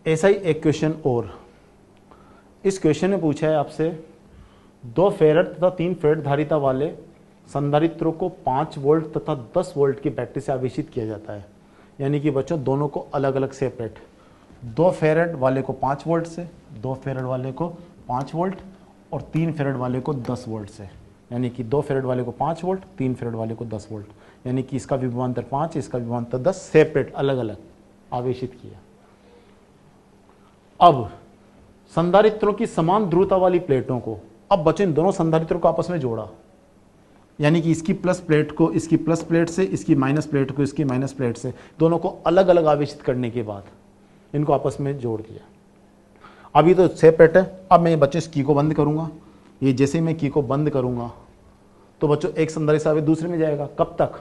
ऐसा ही एक क्वेश्चन और, इस क्वेश्चन में पूछा है आपसे 2 फेरड तथा 3 फेरड धारिता वाले संधारित्रों को 5 वोल्ट तथा 10 वोल्ट की बैटरी से आवेशित किया जाता है। यानी कि बच्चों दोनों को अलग अलग सेपरेट, 2 फेरड वाले को 5 वोल्ट से, 2 फेरड वाले को 5 वोल्ट और 3 फेरड वाले को 10 वोल्ट से। यानी कि 2 फेरड वाले को 5 वोल्ट, 3 फेरड वाले को 10 वोल्ट, यानी कि इसका विभवांतर 5, इसका विभवांतर 10, सेपरेट अलग अलग आवेशित किया। अब संधारित्रों की समान ध्रुवता वाली प्लेटों को, अब बच्चों इन दोनों संधारित्रों को आपस में जोड़ा, यानी कि इसकी प्लस प्लेट को इसकी प्लस प्लेट से, इसकी माइनस प्लेट को इसकी माइनस प्लेट से, दोनों को अलग अलग आवेशित करने के बाद इनको आपस में जोड़ दिया। अभी तो सेपरेट है। अब मैं बच्चों इस की को बंद करूंगा, ये जैसे ही मैं की को बंद करूंगा तो बच्चों एक संधारित्र आवेश दूसरे में जाएगा। कब तक?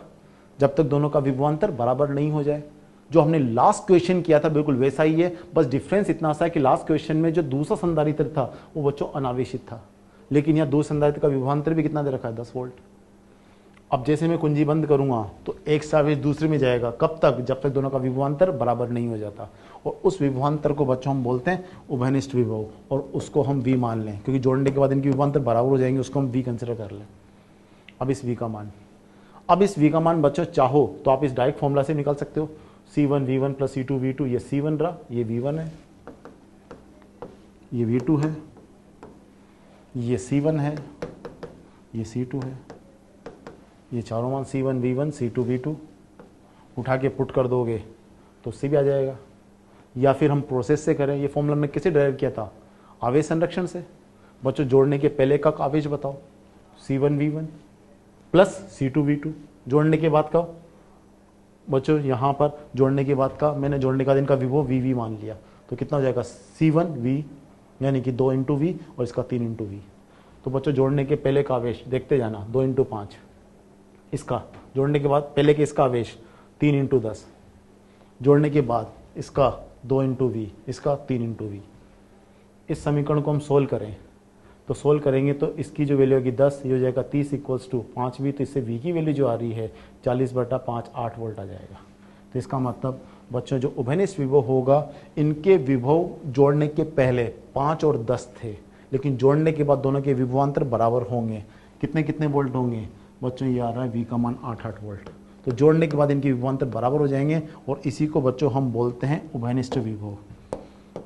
जब तक दोनों का विभवांतर बराबर नहीं हो जाए। जो हमने लास्ट क्वेश्चन किया था बिल्कुल वैसा ही है, बस डिफरेंस इतना सा है कि लास्ट क्वेश्चन में जो दूसरा संधारित्र था वो बच्चों अनावेशित था, लेकिन यहाँ दूसरे संधारित्र का विभवांतर भी कितना दे रखा है? 10 वोल्ट। अब जैसे मैं कुंजी बंद करूंगा तो एक से आवेश दूसरे में जाएगा। कब तक? जब तक दोनों का विभवांतर बराबर नहीं हो जाता। और उस विभवांतर को बच्चों हम बोलते हैं उभयनिष्ठ विभव, और उसको हम V मान लें, क्योंकि जोड़ने के बाद इनकी विभवांतर बराबर हो जाएंगे, उसको हम V कंसिडर कर लें। अब इस V का मान, अब इस V का मान बच्चों चाहो तो आप इस डायरेक्ट फॉर्मूला से निकाल सकते हो। C1 V1 plus C2 V2, ये C1 रहा, ये V1 है, ये V2 है, ये C1 है, ये C2 है, ये चारों मान C1 V1 C2 V2 उठा के पुट कर दोगे तो C भी आ जाएगा। या फिर हम प्रोसेस से करें, ये फॉर्मूला में किसे ड्राइव किया था? आवेश संरक्षण से। बच्चों जोड़ने के पहले का आवेश बताओ, C1 V1 plus C2 V2, जोड़ने के बाद का बच्चों यहाँ पर जोड़ने के बाद का मैंने जोड़ने का दिन का विभव VV मान लिया, तो कितना हो जाएगा? C1 V, यानी कि 2 इंटू V और इसका 3 इंटू V। तो बच्चों जोड़ने के पहले का आवेश देखते जाना, 2 इंटू 5, इसका जोड़ने के बाद पहले के इसका आवेश 3 इंटू 10, जोड़ने के बाद इसका 2 इंटू V, इसका 3 इंटू V। इस समीकरण को हम सोल्व करें तो सोल्व करेंगे तो इसकी जो वैल्यू होगी 10, ये हो जाएगा 30 इक्वल्स टू 5V, तो इससे V की वैल्यू जो आ रही है 40/5 8 वोल्ट आ जाएगा। तो इसका मतलब बच्चों जो उभयनिष्ठ विभव होगा, इनके विभव जोड़ने के पहले 5 और 10 थे, लेकिन जोड़ने के बाद दोनों के विभवांतर बराबर होंगे। कितने कितने वोल्ट होंगे बच्चों? ये आ रहा है V का मान 8 वोल्ट। तो जोड़ने के बाद इनके विभवांतर बराबर हो जाएंगे और इसी को बच्चों हम बोलते हैं उभयनिष्ठ विभव।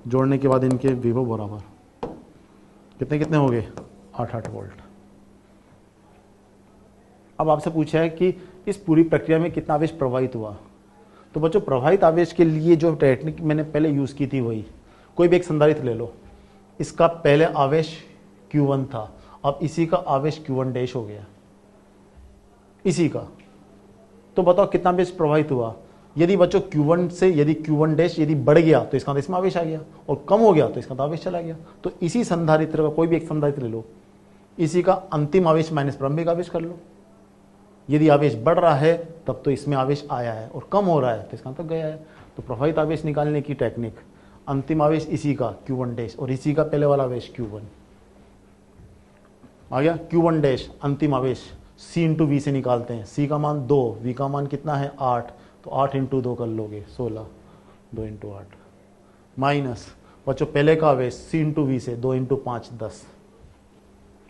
जोड़ने के बाद इनके विभव बराबर कितने कितने हो गए? 8 वोल्ट। अब आपसे पूछा है कि इस पूरी प्रक्रिया में कितना आवेश प्रवाहित हुआ। तो बच्चों प्रवाहित आवेश के लिए जो टेक्निक मैंने पहले यूज की थी वही, कोई भी एक संधारित्र ले लो, इसका पहले आवेश Q1 था, अब इसी का आवेश Q1 डैश हो गया, इसी का। तो बताओ कितना आवेश प्रवाहित हुआ। यदि बच्चों Q1 से यदि Q1 डैश यदि बढ़ गया तो इसका इसमें आवेश आ गया, और कम हो गया तो इसका आवेश चला गया। तो इसी संधारित्र का कोई भी एक संधारित्र ले लो, इसी का अंतिम आवेश माइनस प्रारंभिक आवेश कर लो। यदि आवेश बढ़ रहा है तब तो इसमें आवेश आया है, और कम हो रहा है तो इसका तक गया है। तो प्रवाहित आवेश निकालने की टेक्निक, अंतिम आवेश इसी का Q1 डैश और इसी का पहले वाला आवेश Q1 आ गया। Q1 डैश अंतिम आवेश C इंटू V से निकालते हैं। C का मान 2, V का मान कितना है? 8, तो 8 इंटू 2 कर लोगे 16, 2 इंटू 8 माइनस बच्चों पहले का आवेश C इंटू V से 2 इंटू 5 10,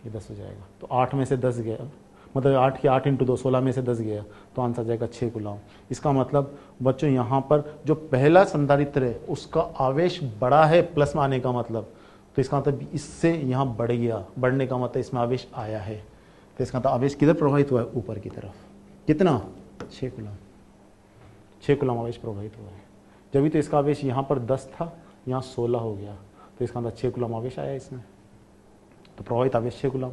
ये 10 हो जाएगा। तो 8 में से 10 गया, मतलब 8 के 8 इंटू 2 16 में से 10 गया, तो आंसर आ जाएगा 6 कूलम। इसका मतलब बच्चों यहाँ पर जो पहला संधारित्र है उसका आवेश बड़ा है, प्लस में आने का मतलब, तो इसका मतलब इससे यहाँ बढ़ गया, बढ़ने का मतलब इसमें आवेश आया है। तो इसका मतलब आवेश किधर प्रवाहित हुआ है? ऊपर की तरफ। कितना? 6 कूलम। 6 कूलम आवेश प्रवाहित हुआ है। जब तो इसका आवेश यहाँ पर 10 था, यहाँ 16 हो गया, तो इसका मतलब 6 कूलम आवेश आया इसमें। तो प्रवाहित आवेश 6 कूलम।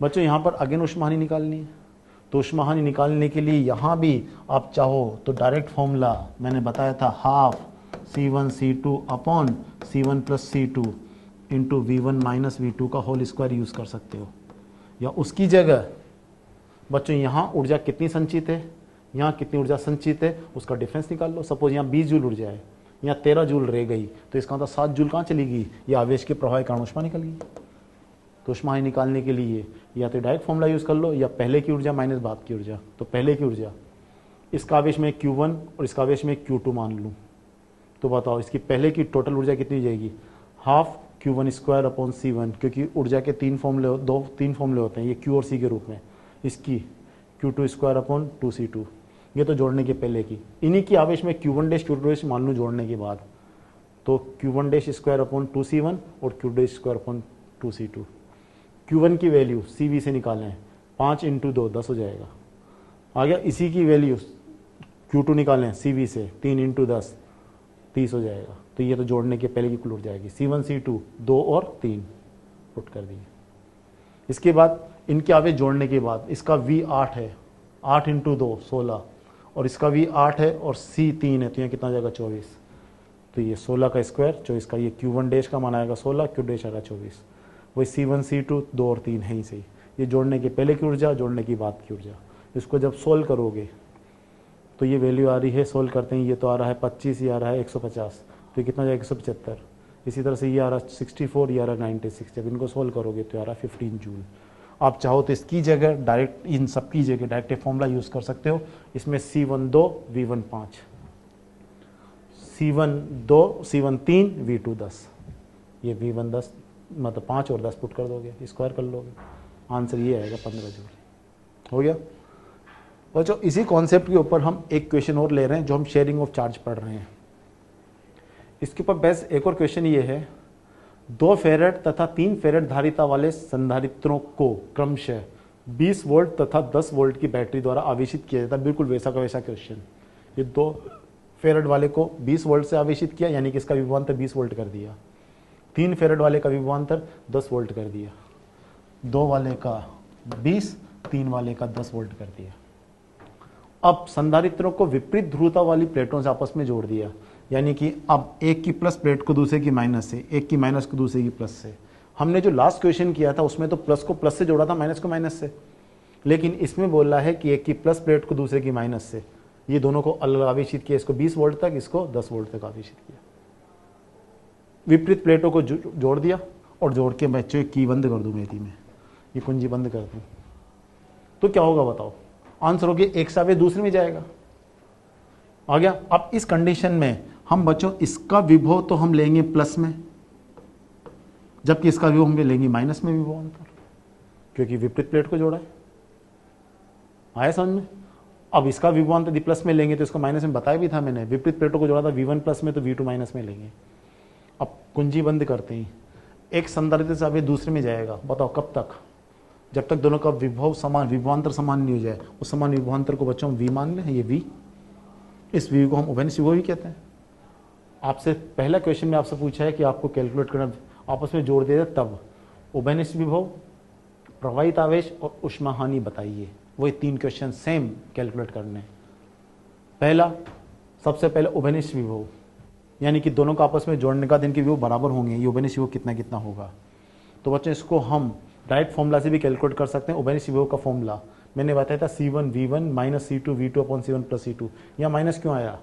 बच्चों यहाँ पर अगेन ऊष्माहानि निकालनी है, तो ऊष्माहानि निकालने के लिए यहाँ भी आप चाहो तो डायरेक्ट फॉर्मूला मैंने बताया था, half C1 C2 upon C1 plus C2 into V1 minus V2 का होल स्क्वायर यूज़ कर सकते हो। या उसकी जगह बच्चों यहाँ ऊर्जा कितनी संचित है, यहाँ कितनी ऊर्जा संचित है, उसका डिफरेंस निकाल लो। सपोज यहाँ 20 जूल ऊर्जा है, यहाँ 13 जूल रह गई, तो इसका मतलब 7 जूल कहाँ चली गई? ये आवेश के प्रवाह के कारण ऊष्मा निकल गई। तो ऊष्माहानि निकालने के लिए या तो डायरेक्ट फॉर्मूला यूज़ कर लो, या पहले की ऊर्जा माइनस बाद की ऊर्जा। तो पहले की ऊर्जा, इसका आवेश में Q1 और इसका आवेश में Q2 मान लूँ, तो बताओ इसकी पहले की टोटल ऊर्जा कितनी हो जाएगी, हाफ Q1² क्योंकि ऊर्जा के तीन फॉर्मूले होते हैं, ये Q और C के रूप में, इसकी Q2² ये तो जोड़ने के पहले की, इन्हीं की आवेश में Q1' मान लूँ जोड़ने के बाद, तो Q1'²/2C1 और Q'²/2C2। Q1 की वैल्यू CV से निकालें, 5 × 2 10 हो जाएगा। आ गया इसी की वैल्यू Q2 निकालें CV से, 3 × 10 30 हो जाएगा। तो ये तो जोड़ने के पहले की कुल ऊर्जा आएगी। C1 C2 2 और 3 पुट कर दिए। इसके बाद इनके आवेश जोड़ने के बाद इसका V 8 है, 8 × 2 16, और इसका V 8 है और C 3 है, तो यहाँ कितना हो जाएगा 24। तो ये 16 का स्क्वायर 24 का, ये Q1' का मान आएगा 16, Q' आएगा 24। वही C1 C2 2 और 3 है ही सही। ये जोड़ने के पहले की ऊर्जा, जोड़ने की बाद की ऊर्जा। इसको जब सोल्व करोगे तो ये वैल्यू आ रही है, सोल्व करते हैं, ये तो आ रहा है 25, ये आ रहा है 150, तो ये कितना जाएगा 175। इसी तरह से ये आ रहा है 64, ये आ रहा है 96। जब इनको सोल्व करोगे तो आ रहा है 15 जूल। आप चाहो तो इसकी जगह डायरेक्ट, इन सब की जगह डायरेक्ट फॉर्मूला यूज़ कर सकते हो। इसमें C1 2 V1 5, C1 2 C1 3 V2 10, ये V1 10 मतलब 5 और 10 पुट कर दोगे, स्क्वायर कर लोगे, आंसर ये आएगा 15 जूल। हो गया बच्चों। इसी कॉन्सेप्ट के ऊपर हम एक क्वेश्चन और ले रहे हैं जो हम शेयरिंग ऑफ चार्ज पढ़ रहे हैं। इसके ऊपर बेस एक और क्वेश्चन ये है, 2 फेरेड तथा 3 फेरेड धारिता वाले संधारित्रों को क्रमशः 20 वोल्ट तथा 10 वोल्ट की बैटरी द्वारा आवेशित किया जाता है। बिल्कुल वैसा का वैसा क्वेश्चन। ये 2 फेरेड वाले को 20 वोल्ट से आवेशित किया, यानी कि इसका विभवांतर 20 वोल्ट कर दिया। 3 फेरेड वाले का विभवांतर 10 वोल्ट कर दिया। 2 वाले का 20, 3 वाले का 10 वोल्ट कर दिया। अब संधारित्रों को विपरीत ध्रुवता वाली प्लेटों से आपस में जोड़ दिया, यानी कि अब एक की प्लस प्लेट को दूसरे की माइनस से, एक की माइनस को दूसरे की प्लस से। हमने जो लास्ट क्वेश्चन किया था उसमें तो प्लस को प्लस से जोड़ा था, माइनस को माइनस से, लेकिन इसमें बोल रहा है कि एक की प्लस प्लेट को दूसरे की माइनस से। ये दोनों को अलग आवेशित किया, इसको 20 वोल्ट तक, इसको 10 वोल्ट तक आवेशित किया। विपरीत प्लेटों को जोड़ दिया और जोड़ के बच्चों की बंद कर दूं, मेथी में ये कुंजी बंद कर दूं, तो क्या होगा बताओ। आंसर हो गया, एक सावे दूसरे में जाएगा। आ गया। अब इस कंडीशन में हम बच्चों इसका विभव तो हम लेंगे प्लस में, जबकि इसका विभव हम लेंगे माइनस में विभव अंतर, क्योंकि विपरीत प्लेट को जोड़ा है। आया समझ में। अब इसका विभव अंतर यदि प्लस में लेंगे तो इसको माइनस में बताया भी था मैंने, विपरीत प्लेटों को जोड़ा था V1 प्लस में, तो V2 माइनस में लेंगे। अब कुंजी बंद करते हैं, एक संधारित्र से अब दूसरे में जाएगा। बताओ कब तक, जब तक दोनों का विभव समान, विभवांतर समान नहीं हो जाए। उस समान विभवांतर को बच्चों V मान लें, ये V, इस V को हम उभयनिष्ठ विभव भी कहते हैं। आपसे पहला क्वेश्चन में आपसे पूछा है कि आपको कैलकुलेट करना, आपस में जोड़ दिया तब उभयनिष्ठ विभव, प्रवाहित आवेश और ऊष्मा हानि बताइए। वही 3 क्वेश्चन सेम कैलकुलेट करने। पहला, सबसे पहले उभयनिष्ठ विभव, यानी कि दोनों को आपस में जोड़ने का दिन के विभव बराबर होंगे, ये उभयनिष्ठ विभव कितना कितना होगा। तो बच्चों इसको हम डायरेक्ट फॉर्मूला से भी कैलकुलेट कर सकते हैं। उभयनिष्ठ विभव का फॉर्मूला मैंने बताया था C1 V1 minus C2 V2 upon C1 plus C2। यहाँ माइनस क्यों आया,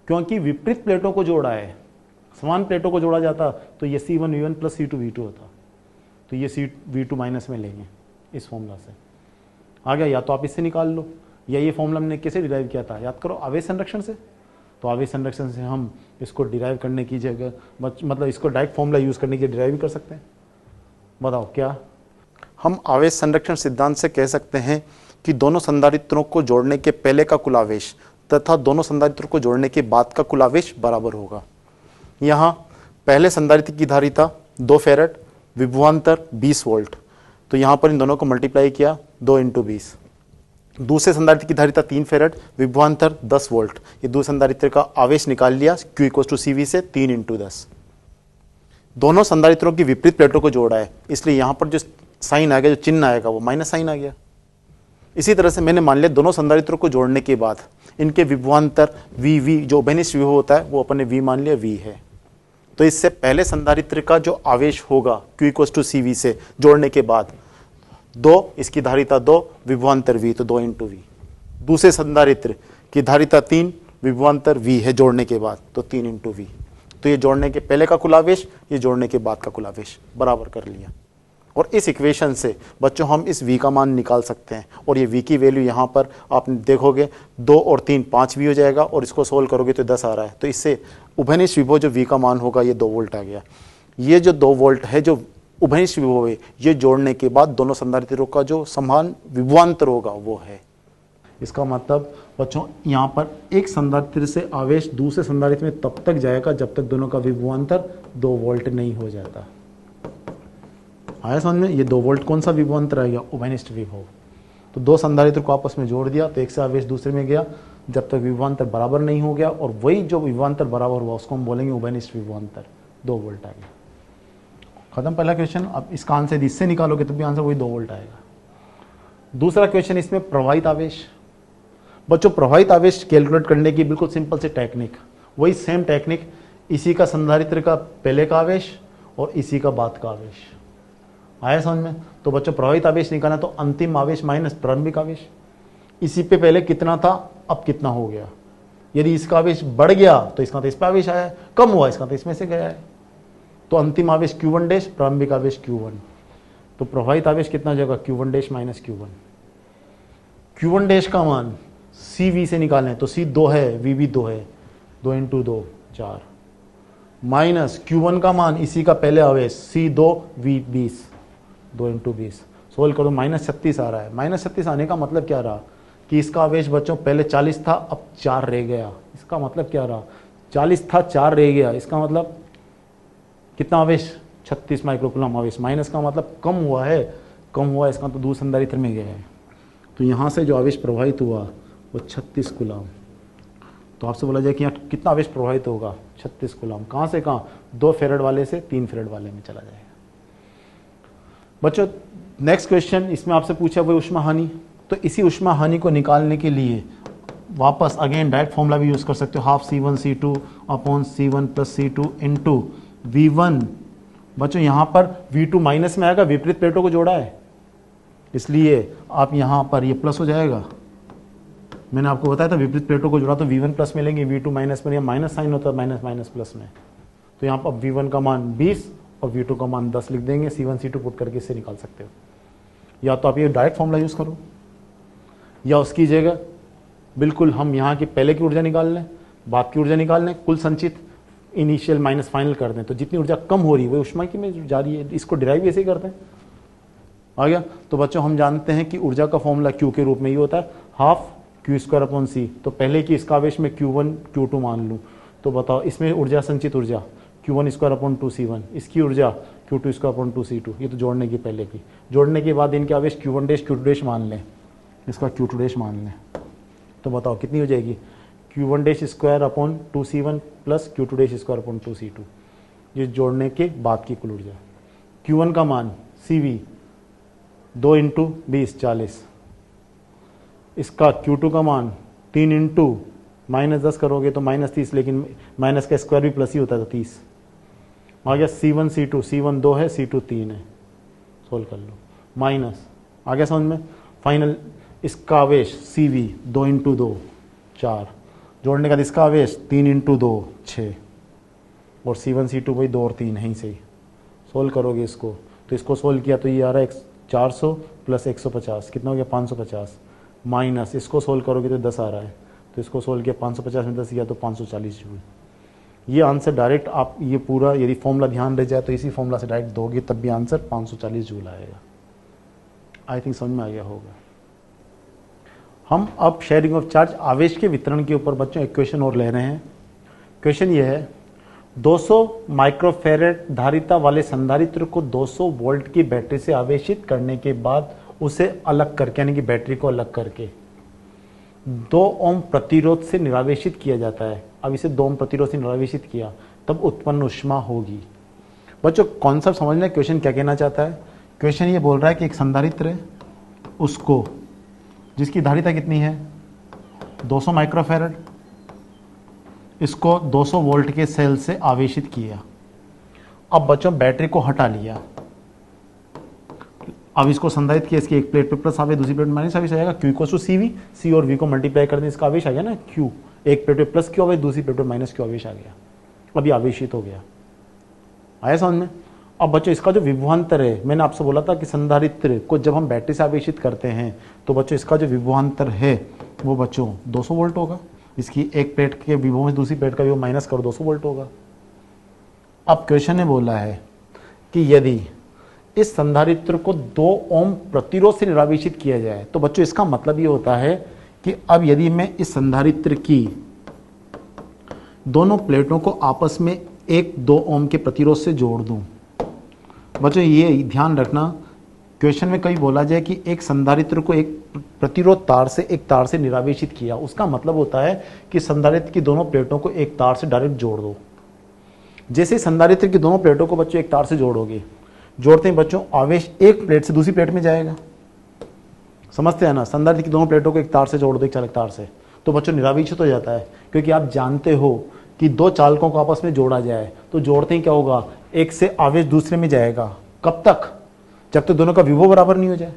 क्योंकि विपरीत प्लेटों को जोड़ा है। समान प्लेटों को जोड़ा जाता तो ये C1 V1 plus C2 V2 होता, तो ये V2 माइनस में लेंगे इस फॉर्मूला से। आ गया। या तो आप इससे निकाल लो, या ये फॉर्मूला हमने कैसे डिराइव किया था, याद करो, आवेश संरक्षण से। तो आवेश संरक्षण से हम इसको डिराइव करने की जगह, मतलब इसको डायरेक्ट फॉर्मूला यूज करने की डिराइव भी कर सकते हैं। बताओ क्या। हम आवेश संरक्षण सिद्धांत से कह सकते हैं कि दोनों संधारित्रों को जोड़ने के पहले का कुल आवेश तथा दोनों संधारित्रों को जोड़ने के बाद का कुल आवेश बराबर होगा। यहाँ पहले संधारित्र की धारिता 2 फेरेड, विभवांतर 20 वोल्ट, तो यहाँ पर इन दोनों को मल्टीप्लाई किया 2 × 20। दूसरे संधारित्र की धारिता 3 फेरेड, विभवांतर 10 वोल्ट, ये दूसरे संधारित्र का आवेश निकाल लिया Q = CV से 3 × 10। दोनों संधारित्रों की विपरीत प्लेटों को जोड़ा है, इसलिए यहाँ पर जो साइन आ गया, जो चिन्ह आएगा वो माइनस साइन आ गया। इसी तरह से मैंने मान लिया दोनों संधारित्रों को जोड़ने के बाद इनके विभवांतर VV, जो उभयनिष्ठ विभव होता है, वो अपने V मान लिया V है। तो इससे पहले संधारित्र का जो आवेश होगा Q = CV से जोड़ने के बाद 2, इसकी धारिता 2, विभवांतर V, तो 2 × V। दूसरे संधारित्र की धारिता 3, विभवांतर V है जोड़ने के बाद, तो 3 × V। तो ये जोड़ने के पहले का कुल आवेश, ये जोड़ने के बाद का कुल आवेश बराबर कर लिया। और इस इक्वेशन से बच्चों हम इस v का मान निकाल सकते हैं, और ये v की वैल्यू यहाँ पर आप देखोगे 2 और 3 5 v हो जाएगा, और इसको सोल्व करोगे तो 10 आ रहा है। तो इससे उभयनिष्ठ विभव जो v का मान होगा ये 2 वोल्ट आ गया। ये जो 2 वोल्ट है जो उभयनिष्ठ विभव है, ये जोड़ने के बाद दोनों संधारित्रों का जो समान विभवांतर होगा वो है। इसका मतलब बच्चों यहाँ पर एक संधारित्र से आवेश दूसरे संधारित्र में तब तक जाएगा जब तक दोनों का विभवांतर 2 वोल्ट नहीं हो जाता। आया समझ में? ये 2 वोल्ट कौन सा विभवांतर आएगा? उभयनिष्ठ विभव। तो 2 संधारित्र को आपस में जोड़ दिया तो एक से आवेश दूसरे में गया जब तक विभवांतर बराबर नहीं हो गया, और वही जो विभवांतर बराबर हुआ उसको हम बोलेंगे उभयनिष्ठ विभवांतर। 2 वोल्ट आ गया। खत्म पहला क्वेश्चन। अब इसका आंसर इससे निकालोगे तो भी आंसर वही 2 वोल्ट आएगा। दूसरा क्वेश्चन इसमें प्रवाहित आवेश। बच्चों प्रवाहित आवेश कैलकुलेट करने की बिल्कुल सिंपल से टेक्निक, वही सेम टेक्निक, इसी का संधारित्र का पहले का आवेश और इसी का बाद का आवेश। आया समझ में? तो बच्चों प्रवाहित आवेश निकालना तो अंतिम आवेश माइनस प्रारंभिक आवेश। इसी पे पहले कितना था, अब कितना हो गया। यदि इसका आवेश बढ़ गया तो इसका तो इस पर आवेश आया है, कम हुआ इसका तो इसमें से गया है। तो अंतिम आवेश Q1 डैश, प्रारंभिक आवेश Q1। तो प्रवाहित आवेश कितना हो जाएगा? Q1 dash minus Q1। Q1 dash का मान CV से निकालें तो C 2 है, V भी 2 है, 2 × 2 4, माइनस Q1 का मान इसी का पहले आवेश C 2 V 20, 2 × 20। सोल्व करो, -36 आ रहा है। -36 आने का मतलब क्या रहा कि इसका आवेश बच्चों पहले 40 था, अब 4 रह गया। इसका मतलब क्या रहा? 40 था, 4 रह गया। इसका मतलब कितना आवेश? 36 माइक्रोकूलम आवेश। माइनस का मतलब कम हुआ है, कम हुआ इसका तो दूसरे संधारित्र में गया है। तो यहाँ से जो आवेश प्रवाहित हुआ वो 36 कूलम। तो आपसे बोला जाए कि यहाँ कितना आवेश प्रवाहित होगा? 36 कूलम। कहाँ से कहाँ? 2 फेरेड वाले से 3 फेरेड वाले में चला जाएगा। बच्चों नेक्स्ट क्वेश्चन इसमें आपसे पूछा वो ऊष्मा हानि। तो इसी ऊष्मा हानि को निकालने के लिए वापस अगेन डायरेक्ट फॉर्मूला भी यूज कर सकते हो, half C1 C2 upon C1 plus C2 into V1। बच्चों यहाँ पर V2 माइनस में आएगा, विपरीत प्लेटों को जोड़ा है इसलिए आप यहाँ पर ये प्लस हो जाएगा। मैंने आपको बताया था विपरीत प्लेटों को जोड़ा तो V1 प्लस में लेंगे, V2 माइनस में, या माइनस साइन होता है माइनस माइनस प्लस में। तो यहाँ पर V1 का मान 20 और V2 का मान 10 लिख देंगे। C1 C2 पुट करके इससे निकाल सकते हो। या तो आप ये डायरेक्ट फॉर्मूला यूज करो, या उसकी जगह बिल्कुल हम यहाँ की पहले की ऊर्जा निकाल लें, बाद की ऊर्जा निकाल लें, कुल संचित इनिशियल माइनस फाइनल कर दें। तो जितनी ऊर्जा कम हो रही है वो ऊष्मा की में जा रही है। इसको डिराइव ऐसे ही करते हैं। आ गया? तो बच्चों हम जानते हैं कि ऊर्जा का फॉर्मूला Q के रूप में ये होता है, हाफ Q² अपॉन C। तो पहले की इसका आवेश में Q1 Q2 मान लूँ तो बताओ इसमें ऊर्जा संचित ऊर्जा Q1² अपॉन 2C1, इसकी ऊर्जा Q2² अपॉन 2C2। ये तो जोड़ने की पहले की। जोड़ने के बाद इनके आवेश Q1 डैश Q2 डैश मान लें, इसका Q2 डैश मान लें, तो बताओ कितनी हो जाएगी? Q1 dash square upon 2C1 plus Q2 dash square upon 2C2। ये जोड़ने के बाद की कुल ऊर्जा। Q1 का मान CV 2 × 20 40, इसका Q2 का मान 3 × -10 करोगे तो -30, लेकिन माइनस का स्क्वायर भी प्लस ही होता है तो 30 आ गया। C1 C2, C1 2 है, C2 3 है। सोल्व कर लो, माइनस आ गया समझ में। फाइनल इसका आवेश CV 2 × 2 4, जोड़ने का इसका आवेश 3 × 2 6, और C1 C2 वही 2 और 3 है ही सही। सोल्व करोगे इसको तो इसको सोल्व किया तो ये आ रहा है 400 प्लस 150, कितना हो गया? 550, माइनस इसको सोल्व करोगे तो 10 आ रहा है। तो इसको सोल्व किया 550 में 10 किया तो 540 जूल। ये आंसर डायरेक्ट आप ये पूरा यदि फॉर्मूला ध्यान रह जाए तो इसी फॉर्मूला से डायरेक्ट दोगे तब भी आंसर 540 जूल आएगा। आई थिंक समझ में आ गया होगा। हम अब शेयरिंग ऑफ चार्ज आवेश के वितरण के ऊपर बच्चों एक क्वेश्चन और ले रहे हैं। क्वेश्चन ये है, 200 माइक्रोफेरेड धारिता वाले संधारित्र को 200 वोल्ट की बैटरी से आवेशित करने के बाद उसे अलग करके, यानी कि बैटरी को अलग करके 2 ओम प्रतिरोध से निरावेशित किया जाता है। अब इसे 2 ओम प्रतिरोध से निरावेशित किया तब उत्पन्न ऊष्मा होगी। बच्चों कॉन्सेप्ट समझना है, क्वेश्चन क्या कहना चाहता है। क्वेश्चन ये बोल रहा है कि एक संधारित्र है, उसको जिसकी धारिता कितनी है 200 माइक्रोफेरेड, इसको 200 वोल्ट के सेल से आवेशित किया। अब बच्चों बैटरी को हटा लिया, अब इसको संधारित किया, इसकी एक प्लेट पे प्लस आवेश, दूसरी प्लेट में माइनस आवेश आएगा। Q = CV, C और V को मल्टीप्लाई कर दें, इसका आवेश आ गया ना Q। एक प्लेट पे प्लस Q आवेश, दूसरी प्लेट पे माइनस Q आवेश आ गया। अभी आवेशित हो गया। आया समझ में? अब बच्चों इसका जो विभवांतर है, मैंने आपसे बोला था कि संधारित्र को जब हम बैटरी से आवेशित करते हैं तो बच्चों इसका जो विभवांतर है वो बच्चों 200 वोल्ट होगा। इसकी एक प्लेट के विभव में दूसरी प्लेट का विभव माइनस करो 200 वोल्ट होगा। अब क्वेश्चन ने बोला है कि यदि इस संधारित्र को 2 ओम प्रतिरोध से निरावेशित किया जाए तो बच्चों इसका मतलब ये होता है कि अब यदि मैं इस संधारित्र की दोनों प्लेटों को आपस में 1-2 ओम के प्रतिरोध से जोड़ दूं। बच्चों ये ध्यान रखना, क्वेश्चन में कभी बोला जाए कि एक संधारित्र को एक प्रतिरोध तार से एक तार से निरावेशित किया, उसका मतलब होता है कि संधारित्र की दोनों प्लेटों को एक तार से डायरेक्ट जोड़ दो। जैसे संधारित्र की दोनों प्लेटों को बच्चों एक तार से जोड़ोगे, जोड़ते हैं बच्चों आवेश एक प्लेट से दूसरी प्लेट में जाएगा। समझते हैं ना, संधारित्र की दोनों प्लेटों को एक तार से जोड़ दो, एक चालक तार से, तो बच्चों निरावेशित हो जाता है। क्योंकि आप जानते हो कि 2 चालकों को आपस में जोड़ा जाए तो जोड़ते ही क्या होगा, एक से आवेश दूसरे में जाएगा। कब तक? जब तक दोनों का विभव बराबर नहीं हो जाए।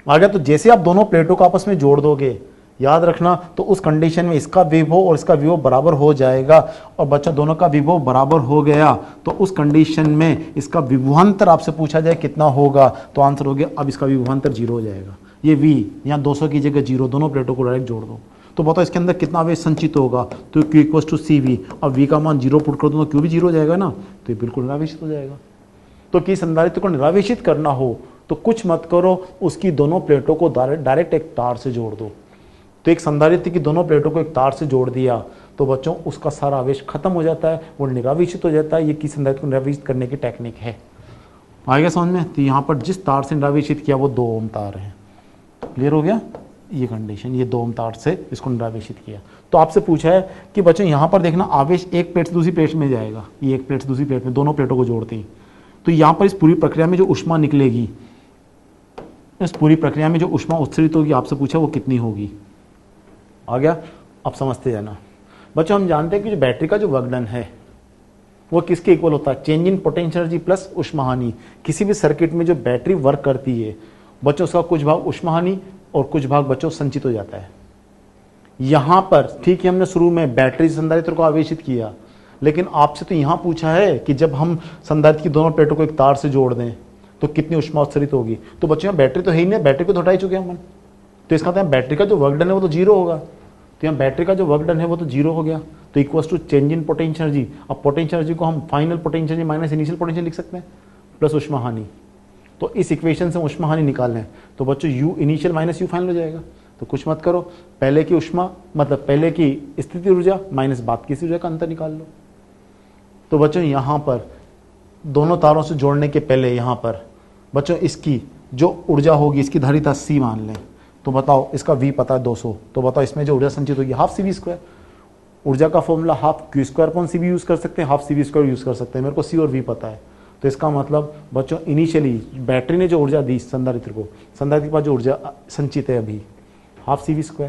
आ गया? तो जैसे आप दोनों प्लेटों को आपस में जोड़ दोगे, याद रखना, तो उस कंडीशन में इसका विभव और इसका विभव बराबर हो जाएगा। और बच्चा दोनों का विभव बराबर हो गया तो उस कंडीशन में इसका विभवांतर आपसे पूछा जाए कितना होगा, तो आंसर हो गया अब इसका विभवांतर 0 हो जाएगा। ये V यहाँ 200 की जगह 0, दोनों प्लेटों को डायरेक्ट जोड़ दो तो बताओ इसके अंदर कितना आवेश संचित होगा, तो Q इक्वल्स टू CV। अब V का मान 0 पुट कर दो तो Q भी 0 हो जाएगा ना, तो ये बिल्कुल निरावेशित हो जाएगा। तो कि संधारित्र को निरावेशित करना हो तो कुछ मत करो, उसकी दोनों प्लेटों को डायरेक्ट एक तार से जोड़ दो। तो एक संधारित्र की दोनों प्लेटों को एक तार से जोड़ दिया तो बच्चों उसका सारा आवेश खत्म हो जाता है, वो निरावेशित हो जाता है। ये किस संधारित्र को निरावेशित करने की टेक्निक है। आ गया समझ में? तो यहाँ पर जिस तार से निरावेशित किया वो 2 ओम तार है। क्लियर हो गया ये कंडीशन, ये 2 ओम तार से इसको निरावेशित किया। तो आपसे पूछा है कि बच्चों यहाँ पर देखना आवेश एक प्लेट से दूसरी प्लेट में जाएगा, ये एक प्लेट से दूसरी प्लेट में, दोनों प्लेटों को जोड़ते ही। तो यहाँ पर इस पूरी प्रक्रिया में जो ऊष्मा निकलेगी, इस पूरी प्रक्रिया में जो ऊष्मा उत्सर्जित होगी, आपसे पूछा वो कितनी होगी। आ गया? अब समझते जाना बच्चों। हम जानते हैं कि जो बैटरी का जो वर्कडन है वो किसके इक्वल होता है, change in potential energy plus ऊष्मा हानि। किसी भी सर्किट में जो बैटरी वर्क करती है बच्चों, उसका कुछ भाग ऊष्मा हानि और कुछ भाग बच्चों संचित हो जाता है। यहां पर ठीक है, हमने शुरू में बैटरी संधारित्र को आवेशित किया, लेकिन आपसे तो यहां पूछा है कि जब हम संधारित्र की दोनों प्लेटों को एक तार से जोड़ दें तो कितनी ऊष्मा उत्सर्जित होगी। तो बच्चों बैटरी तो है ही नहीं, बैटरी को तो हटा ही चुके हम। तो इसका मतलब बैटरी का जो वर्क डन है वो तो 0 होगा। तो यहाँ बैटरी का जो वर्क डन है वो तो 0 हो गया। तो equals to change in potential energy. अब पोटेंशियल एनर्जी को हम final potential energy minus initial potential लिख सकते हैं, प्लस ऊष्मा हानि। तो इस इक्वेशन से ऊष्मा हानि निकाल लें तो बच्चों U initial minus U final हो जाएगा। तो कुछ मत करो, पहले की ऊष्मा मतलब पहले की स्थिति ऊर्जा माइनस बाद की ऊर्जा का अंतर निकाल लो। तो बच्चों यहाँ पर दोनों तारों से जोड़ने के पहले यहाँ पर बच्चों इसकी जो ऊर्जा होगी, इसकी धारिता C मान लें। तो बताओ इसका V पता है 200, तो बताओ इसमें जो ऊर्जा संचित होगी हाफ CV²। ऊर्जा का फॉर्मूला हाफ Q²/CV यूज कर सकते हैं, हाफ CV² यूज कर सकते हैं। मेरे को C और V पता है। तो इसका मतलब बच्चों इनिशियली बैटरी ने जो ऊर्जा दी संधारित्र को, संधारित्र के पास जो ऊर्जा संचित है अभी हाफ CV²।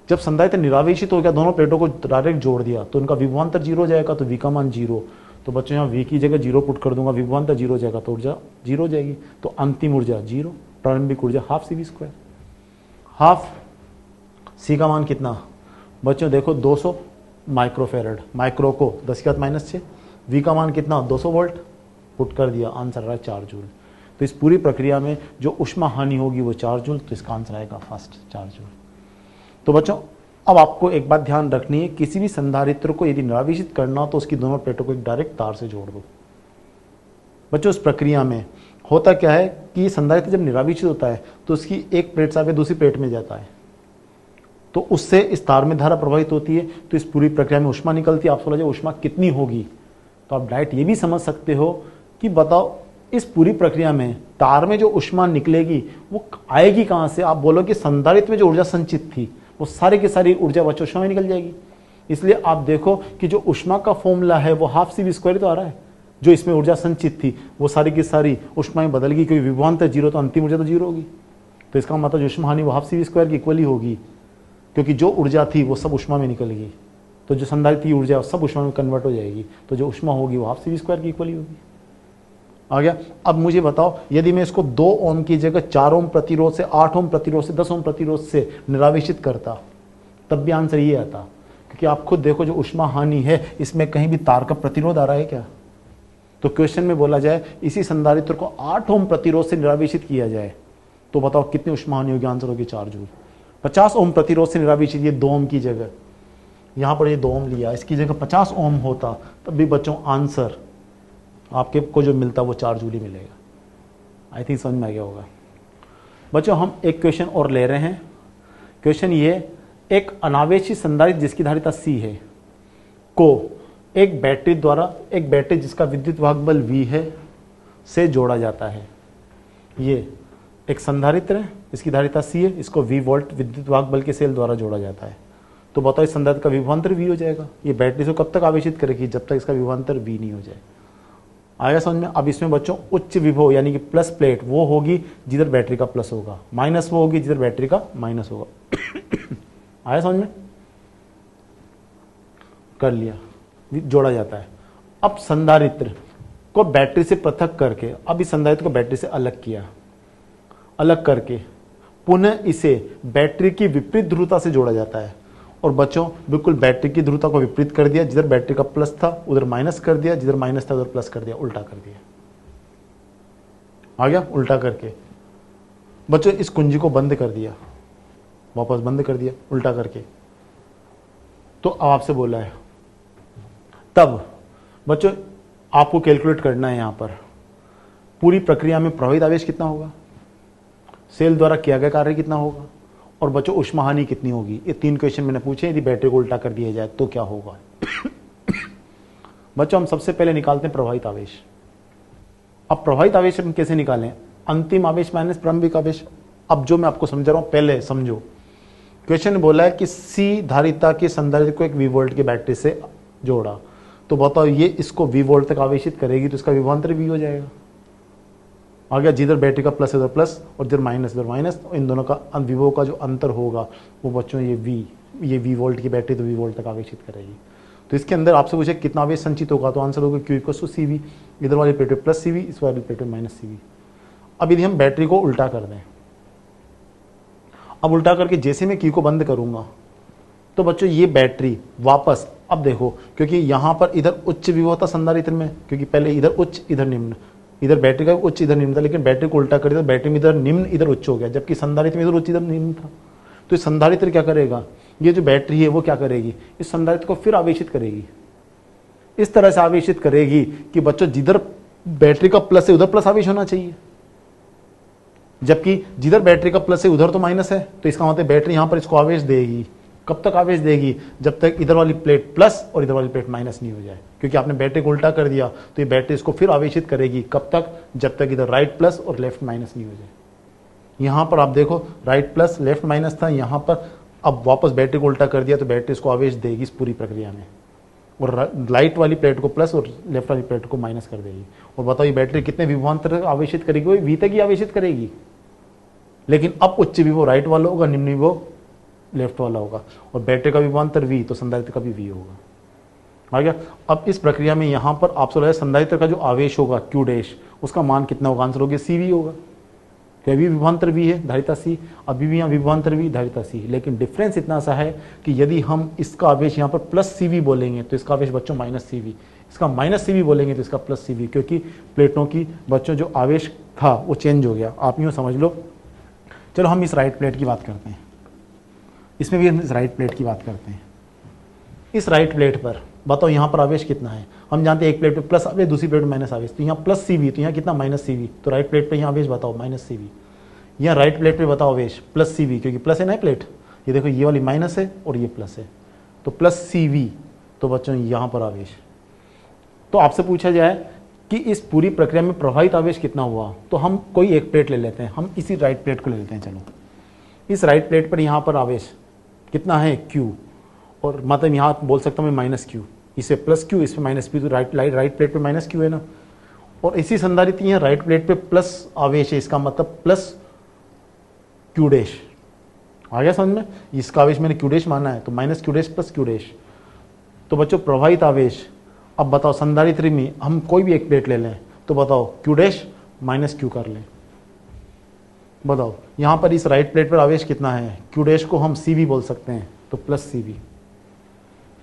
जब संधारित्र निरावेशित हो गया, दोनों प्लेटों को डायरेक्ट जोड़ दिया तो उनका विभवांतर 0 हो जाएगा। तो V का मान 0, तो बच्चों यहाँ V की जगह 0 पुट कर दूंगा, विभवांतर 0 हो जाएगा तो ऊर्जा 0 हो जाएगी। तो अंतिम ऊर्जा 0, प्रारंभिक ऊर्जा हाफ CV²। हाफ C का मान कितना बच्चों देखो 200 माइक्रोफेरेड, माइक्रो को 10⁻⁻⁶। V का मान कितना 200 वोल्ट, पुट कर दिया, आंसर रहा 4 जूल। तो इस पूरी प्रक्रिया में जो ऊष्मा हानि होगी वो 4 जूल। तो इसका आंसर आएगा फर्स्ट 4 जूल। तो बच्चों अब आपको एक बात ध्यान रखनी है, किसी भी संधारित्र को यदि निरावेशित करना हो तो उसकी दोनों प्लेटों को एक डायरेक्ट तार से जोड़ दो। बच्चों इस प्रक्रिया में होता क्या है कि संधारित्र जब निरावेशित होता है तो उसकी एक प्लेट से आगे दूसरी प्लेट में जाता है, तो उससे इस तार में धारा प्रवाहित होती है। तो इस पूरी प्रक्रिया में ऊष्मा निकलती है। आप सोचा ऊष्मा कितनी होगी, तो आप डायरेक्ट ये भी समझ सकते हो कि बताओ इस पूरी प्रक्रिया में तार में जो ऊष्मा निकलेगी वो आएगी कहां से। आप बोलो कि संधारित्र में जो ऊर्जा संचित थी वो सारी की सारी ऊर्जा बच्चों ऊष्मा में निकल जाएगी। इसलिए आप देखो कि जो ऊष्मा का फॉर्मूला है वो हाफ CV² तो आ रहा है। जो इसमें ऊर्जा संचित थी वो सारी की सारी ऊष्मा में बदल गई, क्योंकि विभवांतर 0 तो अंतिम ऊर्जा तो 0 होगी। तो इसका मतलब जो ऊष्मा हानि वो हाफ CV² की इक्वल ही होगी, क्योंकि जो ऊर्जा थी वो सब ऊष्मा में निकल गई। तो जो संधारित्र की ऊर्जा सब ऊष्मा में कन्वर्ट हो जाएगी। तो जो ऊष्मा होगी वो हाफ CV² की इक्वल ही होगी। आ गया? अब मुझे बताओ यदि मैं इसको 2 ओम की जगह 4 ओम प्रतिरोध से, 8 ओम प्रतिरोध से, 10 ओम प्रतिरोध से निरावेशित करता तब भी आंसर ये आता। क्योंकि आप खुद देखो जो ऊष्मा हानि है इसमें कहीं भी तार का प्रतिरोध आ रहा है क्या? तो क्वेश्चन में बोला जाए इसी संधारित्र को 8 ओम प्रतिरोध से निरावेशित किया जाए तो बताओ कितनी ऊष्मा हानि होगी? आंसर होगी 4 जूल। 50 ओम प्रतिरोध से निरावेशित, ये 2 ओम की जगह, यहां पर ये 2 ओम लिया, इसकी जगह 50 ओम होता तब भी बच्चों आंसर आपके को जो मिलता वो 4 जूल ही मिलेगा। आई थिंक समझ में आ गया होगा। बच्चों हम एक क्वेश्चन और ले रहे हैं। क्वेश्चन ये, एक अनावेशी संधारित्र जिसकी धारिता C है को एक बैटरी द्वारा, एक बैटरी जिसका विद्युत वाहक बल V है से जोड़ा जाता है। ये एक संधारित्र है, इसकी धारिता C है, इसको V वोल्ट विद्युत वाहक बल के सेल द्वारा जोड़ा जाता है। तो बताओ इस संधारित्र का विभवांतर V हो जाएगा। ये बैटरी से कब तक आवेशित करेगी? जब तक इसका विभवांतर V नहीं हो जाए। आया समझ में? अब इसमें बच्चों उच्च विभव यानी कि प्लस प्लेट वो होगी जिधर बैटरी का प्लस होगा, माइनस वो होगी जिधर बैटरी का माइनस होगा। आया समझ में? कर लिया, जोड़ा जाता है। अब संधारित्र को बैटरी से पृथक करके, अब इस संधारित्र को बैटरी से अलग किया, अलग करके पुनः इसे बैटरी की विपरीत ध्रुवता से जोड़ा जाता है। और बच्चों बिल्कुल बैटरी की ध्रुवता को विपरीत कर दिया, जिधर बैटरी का प्लस था उधर माइनस कर दिया, जिधर माइनस था उधर प्लस कर दिया, उल्टा कर दिया। आ गया? उल्टा करके बच्चों इस कुंजी को बंद कर दिया, वापस बंद कर दिया उल्टा करके। तो अब आपसे बोला है, तब बच्चों आपको कैलकुलेट करना है यहां पर पूरी प्रक्रिया में प्रभावित आवेश कितना होगा, सेल द्वारा किया गया कार्य कितना होगा, और बच्चों ऊष्मा हानि कितनी होगी। ये 3 क्वेश्चन मैंने पूछे। यदि बैटरी को उल्टा कर दिया जाए तो क्या होगा? बच्चों हम सबसे पहले निकालते हैं प्रभावित आवेश। अब प्रभावित आवेश हम कैसे निकालें? अंतिम आवेश माइनस प्रारंभिक आवेश। अब जो मैं आपको समझा रहा हूं पहले समझो। क्वेश्चन ने बोला है कि C धारिता के संधारित्र को एक V वोल्ट की बैटरी से जोड़ा, तो बताओ ये इसको V वोल्ट तक आवेशित करेगी तो इसका विभवांतर V हो जाएगा। आ गया? जिधर बैटरी का प्लस इधर प्लस और जिधर माइनस इधर माइनस, इन दोनों का विभव का जो अंतर होगा वो बच्चों ये V वोल्ट की बैटरी तो V वोल्ट तक आवेशित करेगी। तो इसके अंदर आपसे पूछे कितना आवेश संचित होगा, तो आंसर होगा Q = CV। इधर वाली प्लेट पे प्लस CV, इस वाली प्लेट पे माइनस CV। अब यदि हम बैटरी को उल्टा कर दें, अब उल्टा करके जैसे मैं Q को बंद करूंगा तो बच्चों ये बैटरी वापस, अब देखो क्योंकि यहां पर इधर उच्च विभव था संधारित्र में, क्योंकि पहले इधर उच्च इधर निम्न, इधर बैटरी का उच्च इधर निम्न था, लेकिन बैटरी को उल्टा कर दिया तो बैटरी में इधर निम्न इधर उच्च हो गया, जबकि संधारित्र में इधर उच्च इधर निम्न था। तो इस संधारित्र क्या करेगा, ये जो बैटरी है वो क्या करेगी, इस संधारित्र को फिर आवेशित करेगी, इस तरह से आवेशित करेगी कि बच्चों जिधर बैटरी का प्लस है उधर प्लस आवेश होना चाहिए, जबकि जिधर बैटरी का प्लस है उधर तो माइनस है। तो इसका मतलब बैटरी यहां पर इसको आवेश देगी। कब तक आवेश देगी? जब तक इधर वाली प्लेट प्लस और इधर वाली प्लेट माइनस नहीं हो जाए, क्योंकि आपने बैटरी को उल्टा कर दिया तो ये बैटरी इसको फिर आवेशित करेगी। कब तक? जब तक इधर राइट प्लस और लेफ्ट माइनस नहीं हो जाए। यहां पर आप देखो राइट प्लस लेफ्ट माइनस था, यहां पर अब वापस बैटरी को उल्टा कर दिया तो बैटरी इसको आवेश देगी इस पूरी प्रक्रिया में, और राइट वाली प्लेट को प्लस और लेफ्ट वाली प्लेट को माइनस कर देगी। और बताओ ये बैटरी कितने विभवांतर आवेशित करेगी? वो V तक ही आवेशित करेगी, लेकिन अब उच्च विभव राइट वाला होगा, निम्न विभव लेफ्ट वाला होगा, और बैटरी का विभवांतर V तो संधारित्र का भी V होगा। आ गया? अब इस प्रक्रिया में यहां पर आपसे लगा संधारित्र का जो आवेश होगा Q डैश, उसका मान कितना होगा? आंसर होगा CV होगा, कि अभी विभवांतर V है, धारिता C, अभी भी यहाँ विभवांतर V, धारिता C। लेकिन डिफरेंस इतना सा है कि यदि हम इसका आवेश यहाँ पर प्लस CV बोलेंगे तो इसका आवेश बच्चों माइनस CV, इसका माइनस CV बोलेंगे तो इसका प्लस CV, क्योंकि प्लेटों की बच्चों जो आवेश था वो चेंज हो गया। आप यूँ समझ लो। चलो हम इस राइट प्लेट की बात करते हैं, इसमें भी हम इस राइट प्लेट की बात करते हैं। इस राइट प्लेट पर बताओ यहाँ पर आवेश कितना है? हम जानते हैं एक प्लेट पे प्लस आवेश, दूसरी प्लेट में माइनस आवेश, तो यहाँ प्लस CV, तो यहाँ कितना माइनस CV। तो राइट प्लेट पे यहाँ आवेश बताओ माइनस CV, यहाँ राइट प्लेट पे बताओ आवेश प्लस CV, क्योंकि प्लस है ना प्लेट, ये देखो ये वाली माइनस है और ये प्लस है, तो प्लस CV। तो बच्चों यहाँ पर आवेश, तो आपसे पूछा जाए कि इस पूरी प्रक्रिया में प्रभावित आवेश कितना हुआ, तो हम कोई एक प्लेट ले लेते हैं, हम इसी राइट प्लेट को ले लेते हैं। चलो इस राइट प्लेट पर यहाँ पर आवेश कितना है? Q, और मतलब यहाँ बोल सकता हूँ मैं माइनस Q, इसे प्लस Q, इसमें माइनस P, तो राइट प्लेट पे माइनस Q है ना। और इसी संधारित्र यहाँ राइट प्लेट पे प्लस आवेश है, इसका मतलब प्लस Q डैश। आ गया समझ में? इसका आवेश मैंने Q डैश माना है, तो minus Q dash plus Q dash. तो बच्चों प्रभावित आवेश, अब बताओ संधारित्र में हम कोई भी एक प्लेट ले लें तो बताओ Q डैश माइनस Q कर लें, बताओ यहाँ पर इस राइट प्लेट पर आवेश कितना है? Q डैश को हम CV बोल सकते हैं, तो प्लस CV।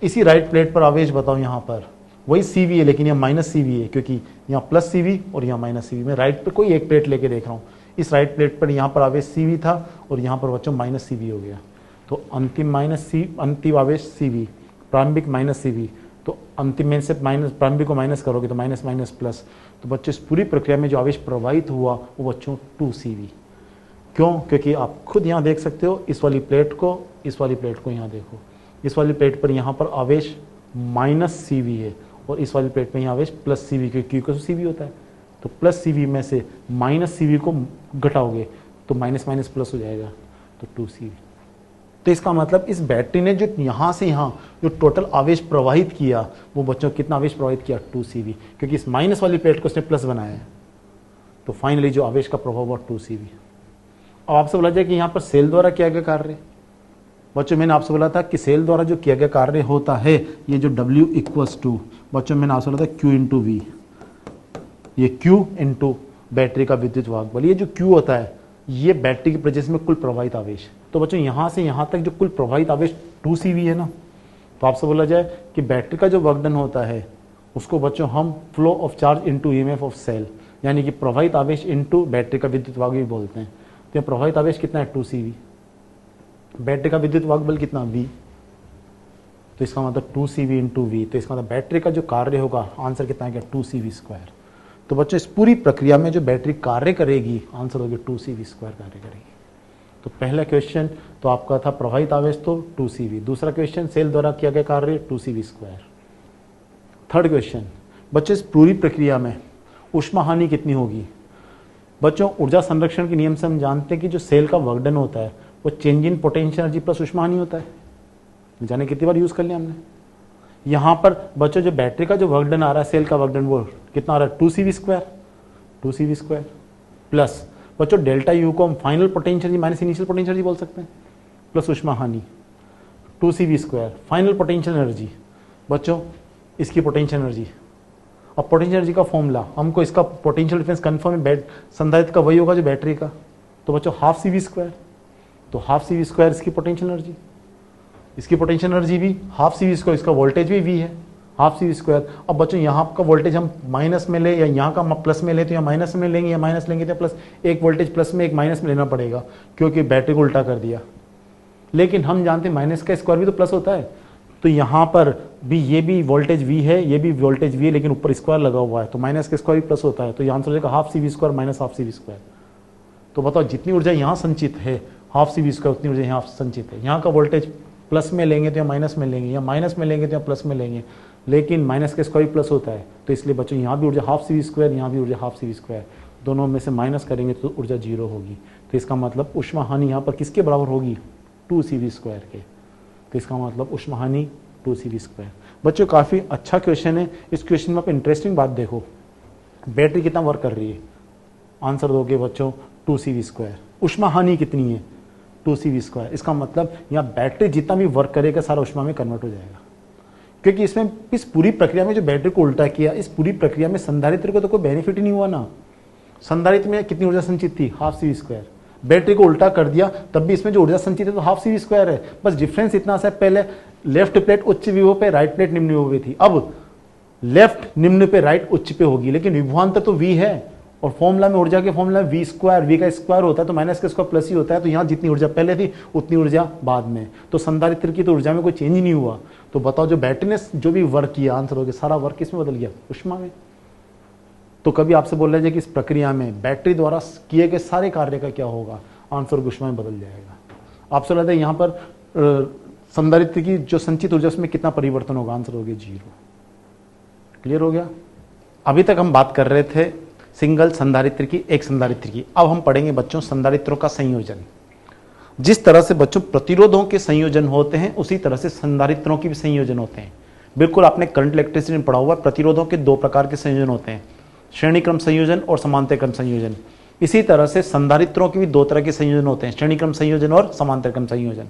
इसी राइट प्लेट पर आवेश बताओ यहाँ पर वही CV है लेकिन यहाँ माइनस CV है, क्योंकि यहाँ प्लस CV और यहाँ माइनस CV। मैं राइट पे कोई एक प्लेट लेके देख रहा हूँ, इस राइट प्लेट पर यहाँ पर आवेश CV था और यहाँ पर बच्चों माइनस CV हो गया। तो अंतिम अंतिम आवेश CV, प्रारंभिक माइनस CV, तो अंतिम में से माइनस प्रारंभिक को माइनस करोगे तो माइनस माइनस प्लस। तो बच्चों इस पूरी प्रक्रिया में जो आवेश प्रवाहित हुआ वो बच्चों 2CV। क्यों? क्योंकि आप खुद यहाँ देख सकते हो, इस वाली प्लेट को, इस वाली प्लेट को यहाँ देखो, इस वाली प्लेट पर यहाँ पर आवेश माइनस CV है और इस वाली प्लेट में यहाँ आवेश प्लस CV, क्योंकि Q का CV होता है। तो प्लस CV में से माइनस CV को घटाओगे तो माइनस माइनस प्लस हो जाएगा, तो 2CV। तो इसका मतलब इस बैटरी ने जो यहाँ से यहाँ जो टोटल आवेश प्रवाहित किया वो बच्चों कितना आवेश प्रवाहित किया? 2CV, क्योंकि इस माइनस वाली प्लेट को उसने प्लस बनाया है। तो फाइनली जो आवेश का प्रभाव हुआ 2CV। अब आपसे बोला जाए कि यहाँ पर सेल द्वारा किया गया कार्य, बच्चों मैंने आपसे बोला था कि सेल द्वारा जो किया गया कार्य होता है, ये जो W इक्वल्स टू, बच्चों मैंने आपसे बोला था Q इंटू V, ये Q इंटू बैटरी का विद्युत वाहक बल, ये जो Q होता है ये बैटरी की प्रेजेंस में कुल प्रवाहित आवेश। तो बच्चों यहाँ से यहाँ तक जो कुल प्रवाहित आवेश 2CV है ना, तो आपसे बोला जाए कि बैटरी का जो वर्क डन होता है उसको बच्चों हम flow of charge into EMF of cell, यानी कि प्रवाहित आवेश इनटू बैटरी का विद्युत वाहक भी बोलते हैं। तो यहाँ प्रवाहित आवेश कितना है? 2CV। बैटरी का विद्युत वाहक बल कितना? V। तो इसका मतलब 2CV इंटू V। तो इसका मतलब बैटरी का जो कार्य होगा, आंसर कितना है? 2CV²। तो बच्चों इस पूरी प्रक्रिया में जो बैटरी कार्य करेगी, आंसर होगी 2CV² कार्य करेगी। तो पहला क्वेश्चन तो आपका था प्रवाहित आवेश तो 2CV, दूसरा क्वेश्चन सेल द्वारा किया गया कार्य 2CV²। थर्ड क्वेश्चन, बच्चों इस पूरी प्रक्रिया में ऊष्मा हानि कितनी होगी? बच्चों ऊर्जा संरक्षण के नियम से हम जानते हैं कि जो सेल का वर्क डन होता है वो change in potential energy plus ऊष्मा हानि होता है। जाने कितनी बार यूज कर लिया हमने। यहाँ पर बच्चों जो बैटरी का जो वर्क डन आ रहा है, सेल का वर्क डन, वो कितना आ रहा है? 2CV²। 2CV² प्लस बच्चों डेल्टा U को हम final potential energy minus initial potential energy बोल सकते हैं, प्लस ऊष्मा हानि 2CV²। फाइनल पोटेंशियल एनर्जी बच्चों इसकी पोटेंशियल एनर्जी। अब पोटेंशियल एनर्जी का फॉर्मूला हमको, इसका पोटेंशियल डिफरेंस कन्फर्म है, संधारित्र का वही होगा जो बैटरी का। तो बच्चों 12CV²। तो 12CV² इसकी पोटेंशियल एनर्जी, इसकी पोटेंशियल एनर्जी भी 12CV², इसका वोल्टेज भी V है 12CV²। अब बच्चों यहाँ का वोल्टेज हम माइनस में ले या यहाँ का प्लस में ले, तो यहाँ माइनस में लेंगे या माइनस लेंगे तो प्लस, एक वोल्टेज प्लस में एक माइनस में लेना पड़ेगा क्योंकि बैटरी को उल्टा कर दिया। लेकिन हम जानते हैं माइनस का स्क्वायर भी तो प्लस होता है, तो यहाँ पर भी ये भी वोल्टेज V है, ये भी वोल्टेज V है, लेकिन ऊपर स्क्वायर लगा हुआ है तो माइनस का स्क्वायर भी प्लस होता है। तो यहाँ आंसर हो जाएगा 12CV² माइनस 12CV²। तो बताओ जितनी ऊर्जा यहाँ संचित है 12CV² उतनी ऊर्जा यहाँ संचित है। यहाँ का वोल्टेज प्लस में लेंगे तो या माइनस में लेंगे, या माइनस में लेंगे तो या प्लस में लेंगे, लेकिन माइनस का स्क्वायर प्लस होता है। तो इसलिए बच्चों यहाँ भी ऊर्जा 12CV², यहाँ भी ऊर्जा 12CV², दोनों में से माइनस करेंगे तो ऊर्जा 0 होगी। तो इसका मतलब ऊष्मा हानि यहाँ पर किसके बराबर होगी? 2CV² के। तो इसका मतलब ऊष्मा हानि 2CV²। बच्चों काफ़ी अच्छा क्वेश्चन है। इस क्वेश्चन में आप इंटरेस्टिंग बात देखो, बैटरी कितना वर्क कर रही है, आंसर दोगे बच्चों 2CV²। ऊष्मा हानि कितनी है? 2CV²। इसका मतलब यहाँ बैटरी जितना भी वर्क करेगा सारा ऊष्मा में कन्वर्ट हो जाएगा, क्योंकि इसमें इस पूरी प्रक्रिया में जो बैटरी को उल्टा किया, इस पूरी प्रक्रिया में संधारित्र को तो कोई बेनिफिट ही नहीं हुआ ना। संधारित्र में कितनी ऊर्जा संचित थी? 12CV²। बैटरी को उल्टा कर दिया तब भी इसमें जो ऊर्जा संचित है तो 12CV² है। बस डिफरेंस इतना सा, पहले लेफ्ट प्लेट उच्च विभव पे, राइट प्लेट निम्न विभव पे थी, अब लेफ्ट निम्न पे, राइट उच्च पे होगी, लेकिन विभवांतर तो V है और फॉर्मूला में ऊर्जा के फॉर्मूला V², V का स्क्वायर होता है तो माइनस का स्क्वायर प्लस ही होता है। तो यहाँ जितनी ऊर्जा पहले थी उतनी ऊर्जा बाद में, तो संधारित्र की तो ऊर्जा में कोई चेंज नहीं हुआ। तो बताओ जो बैटरी ने जो भी वर्क किया, आंसर हो गया सारा वर्क किसमें बदल गया? ऊष्मा में। तो कभी आपसे बोल रहे हैं कि इस प्रक्रिया में बैटरी द्वारा किए गए सारे कार्य का क्या होगा? आंसर ऊष्मा में बदल जाएगा। आपसे लगता है यहाँ पर संधारित्र की जो संचित ऊर्जा उसमें कितना परिवर्तन होगा? आंसर हो गया 0। क्लियर हो गया? अभी तक हम बात कर रहे थे सिंगल संधारित्र की, एक संधारित्र की। अब हम पढ़ेंगे बच्चों संधारित्रों का संयोजन। जिस तरह से बच्चों प्रतिरोधों के संयोजन होते हैं उसी तरह से संधारित्रों के भी संयोजन होते हैं। बिल्कुल आपने करंट इलेक्ट्रिसिटी में पढ़ा हुआ, प्रतिरोधों के 2 प्रकार के संयोजन होते हैं, श्रेणी क्रम संयोजन और समांतर क्रम संयोजन। इसी तरह से संधारित्रों के भी 2 तरह के संयोजन होते हैं, श्रेणी क्रम संयोजन और समांतर क्रम संयोजन।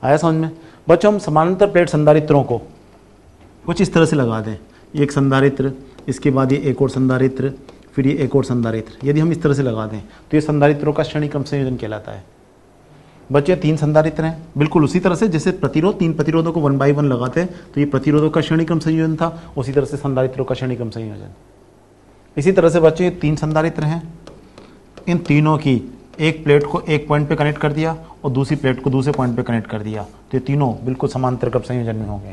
आया समझ में? बच्चों हम समानांतर प्लेट संधारित्रों को कुछ इस तरह से लगा दें, एक संधारित्र, इसके बाद ये एक और संधारित्र, फिर ये एक और संधारित्र। यदि हम इस तरह से लगा दें तो ये संधारित्रों का श्रेणी क्रम संयोजन कहलाता है। बच्चे 3 संधारित्र हैं, बिल्कुल उसी तरह से जैसे प्रतिरोध 3 प्रतिरोधों को 1 by 1 लगाते हैं तो ये प्रतिरोधों का श्रेणी क्रम संयोजन था, उसी तरह से संधारित्रों का श्रेणी क्रम संयोजन। इसी तरह से बच्चे 3 संधारित्र हैं, इन तीनों की एक प्लेट को एक पॉइंट पे कनेक्ट कर दिया और दूसरी प्लेट को दूसरे पॉइंट पे कनेक्ट कर दिया, तो ये तीनों बिल्कुल समांतर क्रम संयोजन में हो गए।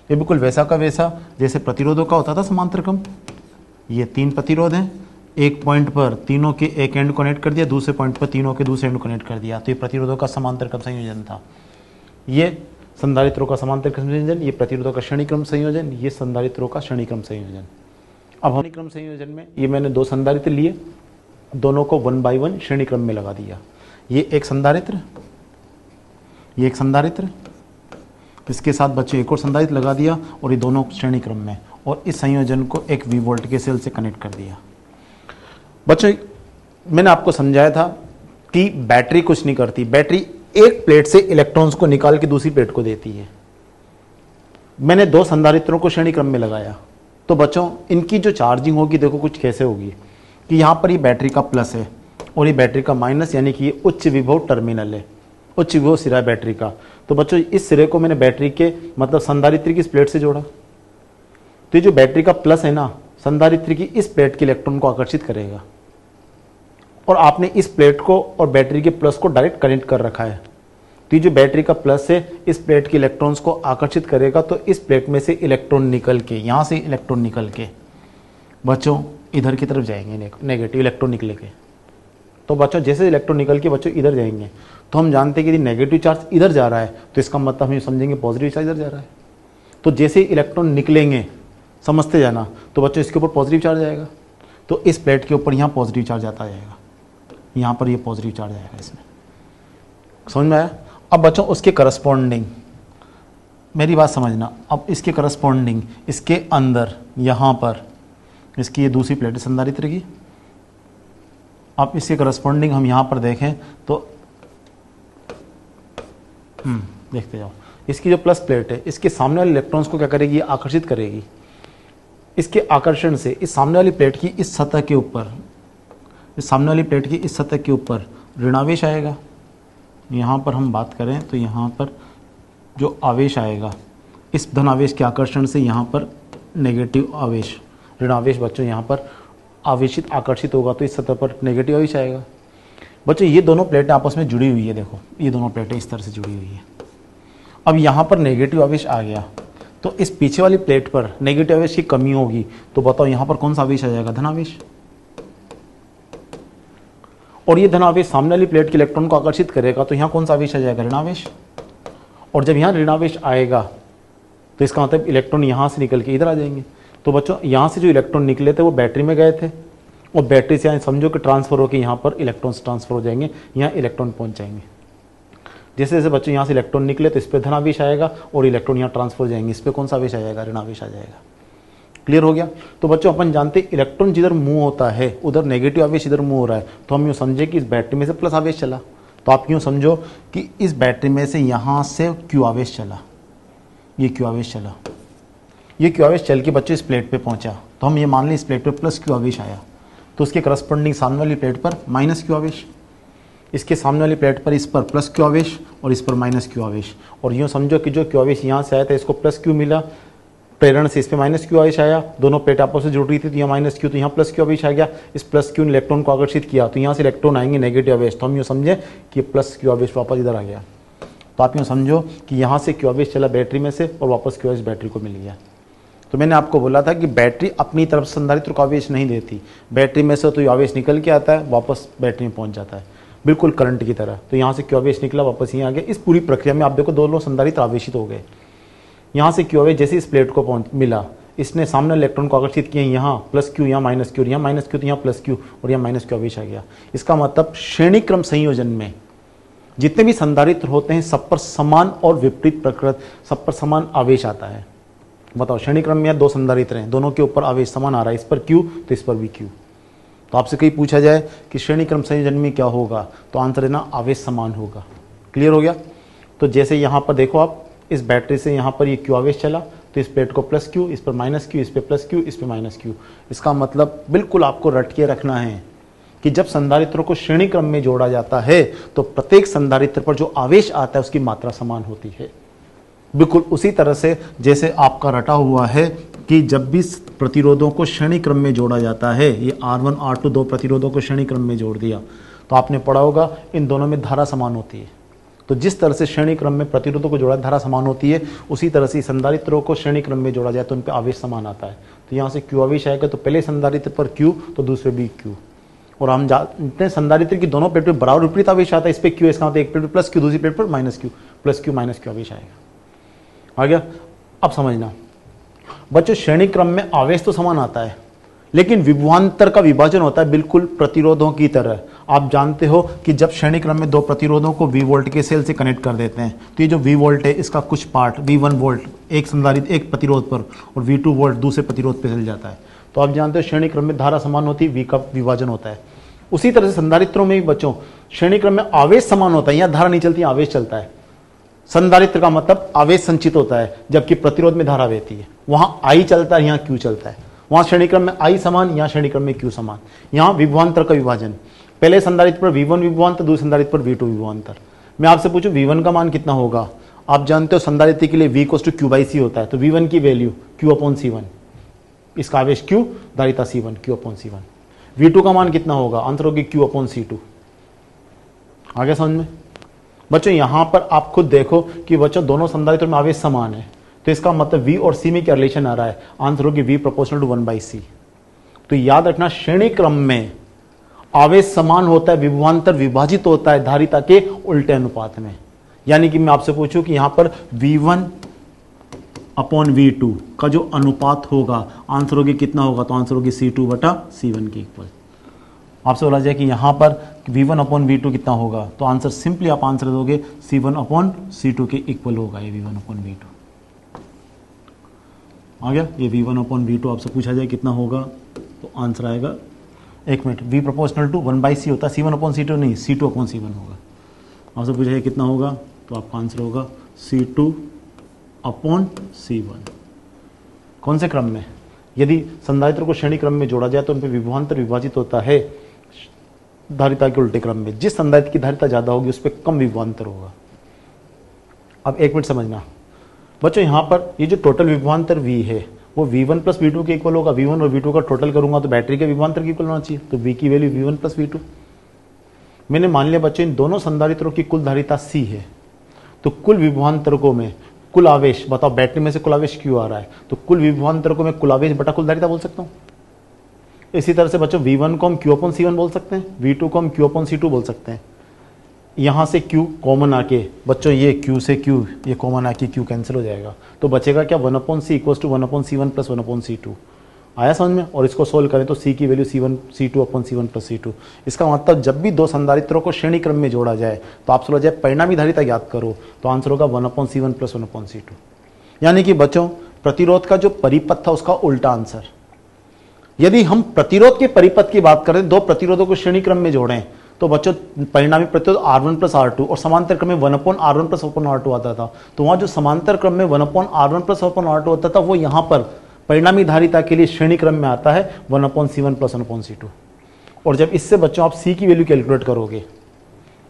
ये बिल्कुल वैसा का वैसा जैसे प्रतिरोधों का होता था समांतर क्रम। ये 3 प्रतिरोध हैं, एक पॉइंट पर तीनों के एक एंड कनेक्ट कर दिया, दूसरे पॉइंट पर तीनों के दूसरे एंड कनेक्ट कर दिया, तो ये प्रतिरोधों का समांतर क्रम संयोजन था। ये संधारित्रों का समांतर क्रम संयोजन, ये प्रतिरोधों का श्रेणी क्रम संयोजन, ये संधारित्रों का श्रेणी क्रम संयोजन। अब श्रेणी क्रम संयोजन में ये मैंने 2 संधारित्र लिए, दोनों को 1 by 1 श्रेणी क्रम में लगा दिया। ये एक संधारित्र, ये एक संधारित्र, इसके साथ बच्चे एक और संधारित्र लगा दिया और ये दोनों श्रेणी क्रम में, और इस संयोजन को एक V वोल्ट के सेल से कनेक्ट कर दिया। बच्चों मैंने आपको समझाया था कि बैटरी कुछ नहीं करती, बैटरी एक प्लेट से इलेक्ट्रॉन्स को निकाल के दूसरी प्लेट को देती है। मैंने 2 संधारित्रों को श्रेणी क्रम में लगाया, तो बच्चों इनकी जो चार्जिंग होगी देखो कुछ कैसे होगी कि यहां पर ये बैटरी का प्लस है और ये बैटरी का माइनस, यानी कि ये उच्च विभव टर्मिनल है, उच्च विभव सिरा है बैटरी का। तो बच्चों इस सिरे को मैंने बैटरी के मतलब संधारित्र की इस प्लेट से जोड़ा, तो ये जो बैटरी का प्लस है ना, संधारित्र की इस प्लेट के इलेक्ट्रॉन को आकर्षित करेगा, और आपने इस प्लेट को और बैटरी के प्लस को डायरेक्ट कनेक्ट कर रखा है, तो ये जो बैटरी का प्लस है इस प्लेट के इलेक्ट्रॉन्स को आकर्षित करेगा, तो इस प्लेट में से इलेक्ट्रॉन निकल के, यहां से इलेक्ट्रॉन निकल के बच्चों इधर की तरफ जाएंगे, नेगेटिव इलेक्ट्रॉन निकले के। तो बच्चों जैसे इलेक्ट्रॉन निकल के बच्चों इधर जाएंगे, तो हम जानते हैं कि यदि नेगेटिव चार्ज इधर जा रहा है तो इसका मतलब हम ये समझेंगे पॉजिटिव चार्ज इधर जा रहा है। तो जैसे इलेक्ट्रॉन निकलेंगे, समझते जाना, तो बच्चों इसके ऊपर पॉजिटिव चार्ज आएगा, तो इस प्लेट के ऊपर यहाँ पॉजिटिव चार्ज आता जाएगा, यहाँ पर ये पॉजिटिव चार्ज आएगा, इसमें समझ में आया। अब बच्चों उसके करस्पॉन्डिंग, मेरी बात समझना, अब इसके करस्पॉन्डिंग इसके अंदर यहाँ पर इसकी ये दूसरी प्लेट है संधारित्र की। अब इसके करस्पॉन्डिंग हम यहाँ पर देखें तो देखते जाओ, इसकी जो प्लस प्लेट है इसके सामने वाले इलेक्ट्रॉन्स को क्या करेगी, आकर्षित करेगी। इसके आकर्षण से इस सामने वाली प्लेट की इस सतह के ऊपर, इस सामने वाली प्लेट की इस सतह के ऊपर ऋणावेश आएगा। यहाँ पर हम बात करें तो यहाँ पर जो आवेश आएगा, इस धन आवेश के आकर्षण से यहाँ पर नेगेटिव आवेश, ऋणावेश बच्चों यहाँ पर आवेशित आकर्षित होगा, तो इस सतह पर नेगेटिव आवेश आएगा। बच्चों ये दोनों प्लेटें आपस में जुड़ी हुई है, देखो ये दोनों प्लेटें इस तरह से जुड़ी हुई है। अब यहाँ पर नेगेटिव आवेश आ गया, तो इस पीछे वाली प्लेट पर नेगेटिव आवेश की कमी होगी, तो बताओ यहाँ पर कौन सा आवेश आ जाएगा, धनावेश। और ये धनावेश सामने वाली प्लेट के इलेक्ट्रॉन को आकर्षित करेगा, तो यहाँ कौन सा आवेश आ जाएगा, ऋणावेश। और जब यहाँ ऋणावेश आएगा तो इसका मतलब इलेक्ट्रॉन यहाँ से निकल के इधर आ जाएंगे। तो बच्चों यहाँ से जो इलेक्ट्रॉन निकले थे वो बैटरी में गए थे, और बैटरी से यहाँ समझो कि ट्रांसफर होकर यहाँ पर इलेक्ट्रॉन्स ट्रांसफर हो जाएंगे, यहाँ इलेक्ट्रॉन पहुँच जाएंगे। जैसे जैसे बच्चों यहाँ से इलेक्ट्रॉन निकले तो इस पर धनावेश आएगा, और इलेक्ट्रॉन यहाँ ट्रांसफर हो जाएंगे, इस पर कौन सा आवेश आ जाएगा, ऋणावेश आ जाएगा। क्लियर हो गया। तो बच्चों अपन जानते इलेक्ट्रॉन जिधर मूव होता है उधर नेगेटिव आवेश इधर मूव हो रहा है, तो हम यूँ समझे कि इस बैटरी में से प्लस आवेश चला, तो आप यूँ समझो कि इस बैटरी में से यहाँ से क्यू आवेश चला, ये क्यू आवेश चला, ये क्यू आवेश चल के बच्चों इस प्लेट पे पहुँचा, तो हम ये मान लें इस प्लेट पे प्लस क्यू आवेश आया, तो उसके करस्पॉन्डिंग सामने वाली प्लेट पर माइनस क्यू आवेश, इसके सामने वाली प्लेट पर इस पर प्लस क्यू आवेश और इस पर माइनस क्यू आवेश। और यूँ समझो कि जो क्यू आवेश यहाँ से आया था इसको प्लस क्यू मिला, प्रेरण से इस पर माइनस क्यू आवेश आया, दोनों प्लेट आपस में जुड़ रही थी, तो यहाँ माइनस क्यू, तो यहाँ प्लस क्यू आवेश आ गया, इस प्लस क्यू ने इलेक्ट्रॉन को आकर्षित किया, तो यहाँ से इलेक्ट्रॉन आएंगे नेगेटिव आवेश, तो हम यूँ समझे कि प्लस क्यू आवेश वापस इधर आ गया। तो आप यूँ समझो कि यहाँ से क्यू आवेश चला बैटरी में से और वापस क्यू आवेश बैटरी को मिल गया। तो मैंने आपको बोला था कि बैटरी अपनी तरफ से संधारित्र को आवेश नहीं देती, बैटरी में से तो ये आवेश निकल के आता है, वापस बैटरी में पहुंच जाता है, बिल्कुल करंट की तरह। तो यहाँ से क्यू आवेश निकला, वापस यहाँ आ गया। इस पूरी प्रक्रिया में आप देखो दोनों संधारित्र आवेशित हो गए। यहाँ से क्यू आवेश जैसे इस प्लेट को मिला, इसने सामने इलेक्ट्रॉन को आकर्षित किया, यहाँ प्लस क्यू, यहाँ माइनस क्यू, यहाँ माइनस क्यू, तो यहाँ प्लस क्यू और यहाँ माइनस क्यू आवेश आ गया। इसका मतलब श्रेणी क्रम संयोजन में जितने भी संधारित्र होते हैं सब पर समान और विपरीत प्रकृत, सब पर समान आवेश आता है। बताओ श्रेणी क्रम में 2 संधारित्र हैं, दोनों के ऊपर आवेश समान आ रहा है, इस पर क्यू तो इस पर भी क्यू। तो आपसे कहीं पूछा जाए कि श्रेणी क्रम संयोजन में क्या होगा, तो आंसर देना आवेश समान होगा। क्लियर हो गया। तो जैसे यहाँ पर देखो आप, इस बैटरी से यहाँ पर ये क्यू आवेश चला, तो इस प्लेट को प्लस क्यू, इस पर माइनस क्यू, इस पर प्लस क्यू, इस पर माइनस क्यू। इसका मतलब बिल्कुल आपको रट के रखना है कि जब संधारित्रों को श्रेणी क्रम में जोड़ा जाता है तो प्रत्येक संधारित्र पर जो आवेश आता है उसकी मात्रा समान होती है। बिल्कुल उसी तरह से जैसे आपका रटा हुआ है कि जब भी प्रतिरोधों को श्रेणी क्रम में जोड़ा जाता है, ये R1 R2 दो प्रतिरोधों को श्रेणी क्रम में जोड़ दिया, तो आपने पढ़ा होगा इन दोनों में धारा समान होती है। तो जिस तरह से श्रेणी क्रम में प्रतिरोधों को जोड़ा धारा समान होती है, उसी तरह से संधारित्रों को श्रेणी क्रम में जोड़ा जाए तो उन पर आवेश समान आता है। तो यहाँ से Q आवेश आएगा, तो पहले संधारित्र पर Q तो दूसरे भी Q। और हम जानते हैं संधारित्र की दोनों प्लेट पर बराबर विपरीत आवेश आता है, इस पर Q, इसका मतलब एक प्लेट पर प्लस Q, दूसरी प्लेट पर minus Q, plus Q minus Q आवेश आएगा। आ गया? अब समझना बच्चों, श्रेणी क्रम में आवेश तो समान आता है, लेकिन विभवांतर का विभाजन होता है बिल्कुल प्रतिरोधों की तरह। आप जानते हो कि जब श्रेणी क्रम में दो प्रतिरोधों को V वोल्ट के सेल से कनेक्ट कर देते हैं, तो ये जो V वोल्ट है इसका कुछ पार्ट V1 वोल्ट एक संधारित्र एक प्रतिरोध पर और V2 वोल्ट दूसरे प्रतिरोध पर चल जाता है। तो आप जानते हो श्रेणी क्रम में धारा समान होती है, V का विभाजन होता है। उसी तरह से संधारित्रों में भी बच्चों श्रेणी क्रम में आवेश समान होता है, यहाँ धारा नहीं चलती, आवेश चलता है। संधारित्र का मतलब आवेश संचित होता है, जबकि प्रतिरोध में धारा बहती है। वहां I चलता है, यहाँ Q चलता है। वहां श्रेणी क्रम में I समान, यहाँ श्रेणी क्रम में Q समान। यहाँ विभवांतर का विभाजन, पहले संधारित्र पर V1 विभवांतर, दूसरे संधारित्र पर V2 विभवांतर। मैं आपसे पूछूं V1 का मान कितना होगा? आप जानते हो संधारित्र के लिए V = Q/C होता है, तो V1 की वैल्यू Q/C1, इसका आवेश Q, धारिता C1 Q/C1। V2 का मान कितना होगा? आंसर होगी Q/C2। आगे समझ में? बच्चों यहां पर आप खुद देखो कि बच्चों दोनों संधारित्रों में आवेश समान है, तो इसका मतलब V और C में क्या रिलेशन आ रहा है? आंसर होगी V = 1/C। तो याद रखना श्रेणी क्रम में आवेश समान होता है, विभवांतर विभाजित होता है धारिता के उल्टे अनुपात में। यानी कि मैं आपसे पूछूं कि यहां पर V1/V2 का जो अनुपात होगा, आंसर होगी कितना होगा? तो आंसर होगी C2/C1 के इक्वल। आपसे बोला जाए कि यहां पर V1/V2 कितना होगा, तो आंसर सिंपली आप आंसर दोगे C1/C2 के इक्वल होगा ये V1/V2। आ गया? ये V1/V2 आपसे पूछा जाए कितना होगा, तो आंसर आएगा, एक मिनट, V = 1/C होता है, C1/C2 नहीं, C2/C1 होगा। आपसे पूछा जाए कितना होगा, तो आपका आंसर होगा C2/C1। कौन से क्रम में? यदि संधारित्र को श्रेणी क्रम में जोड़ा जाए तो उन पर विभवांतर विभाजित होता है धारिता के उल्टे क्रम में। जिस संधारित्र की धारिता ज्यादा होगी उस पर कम विभवांतर होगा। अब एक मिनट समझना बच्चों, यहां पर ये जो टोटल विभवांतर V है वो V1 + V2 के इक्वल होगा। V1 और V2 का टोटल करूंगा तो बैटरी के विभवांतर के इक्वल होना चाहिए, तो V की वैल्यू V1 + V2। मैंने मान लिया बच्चों इन दोनों संधारित्रों की कुल धारिता C है, तो कुल विभवांतरकों में कुल आवेश, बताओ बैटरी में से कुल आवेश क्यों आ रहा है, तो कुल विभवांतरकों में कुल आवेश बटा कुल धारिता बोल सकता हूं। इसी तरह से बच्चों V1 को हम Q/C1 बोल सकते हैं, V2 को हम Q/C2 बोल सकते हैं। यहां से Q कॉमन आके बच्चों ये Q से Q ये कॉमन आके Q कैंसिल हो जाएगा, तो बचेगा क्या? 1/C = 1/C1 + 1/C2। आया समझ में? और इसको सोल्व करें तो C की वैल्यू C2/C1 + C2। इसका मतलब जब भी दो संधारित्रों को श्रेणी क्रम में जोड़ा जाए तो आप सोचा जाए परिणामी धारिता ज्ञात करो, तो आंसर होगा 1/C1 + 1/C2। यानी कि बच्चों प्रतिरोध का जो परिपथ था उसका उल्टा आंसर। यदि हम प्रतिरोध के परिपथ की बात करें, दो प्रतिरोधों को श्रेणी क्रम में जोड़ें, तो बच्चों परिणामी प्रतिरोध R1 + R2 और समांतर क्रम में 1/R1 + 1/R2 आता था। तो वहां जो समांतर क्रम में 1/R1 + 1/R2 होता था, वो यहां पर परिणामी धारिता के लिए श्रेणी क्रम में आता है 1/C1 + 1/C2। और जब इससे बच्चों आप C की वैल्यू कैलकुलेट करोगे,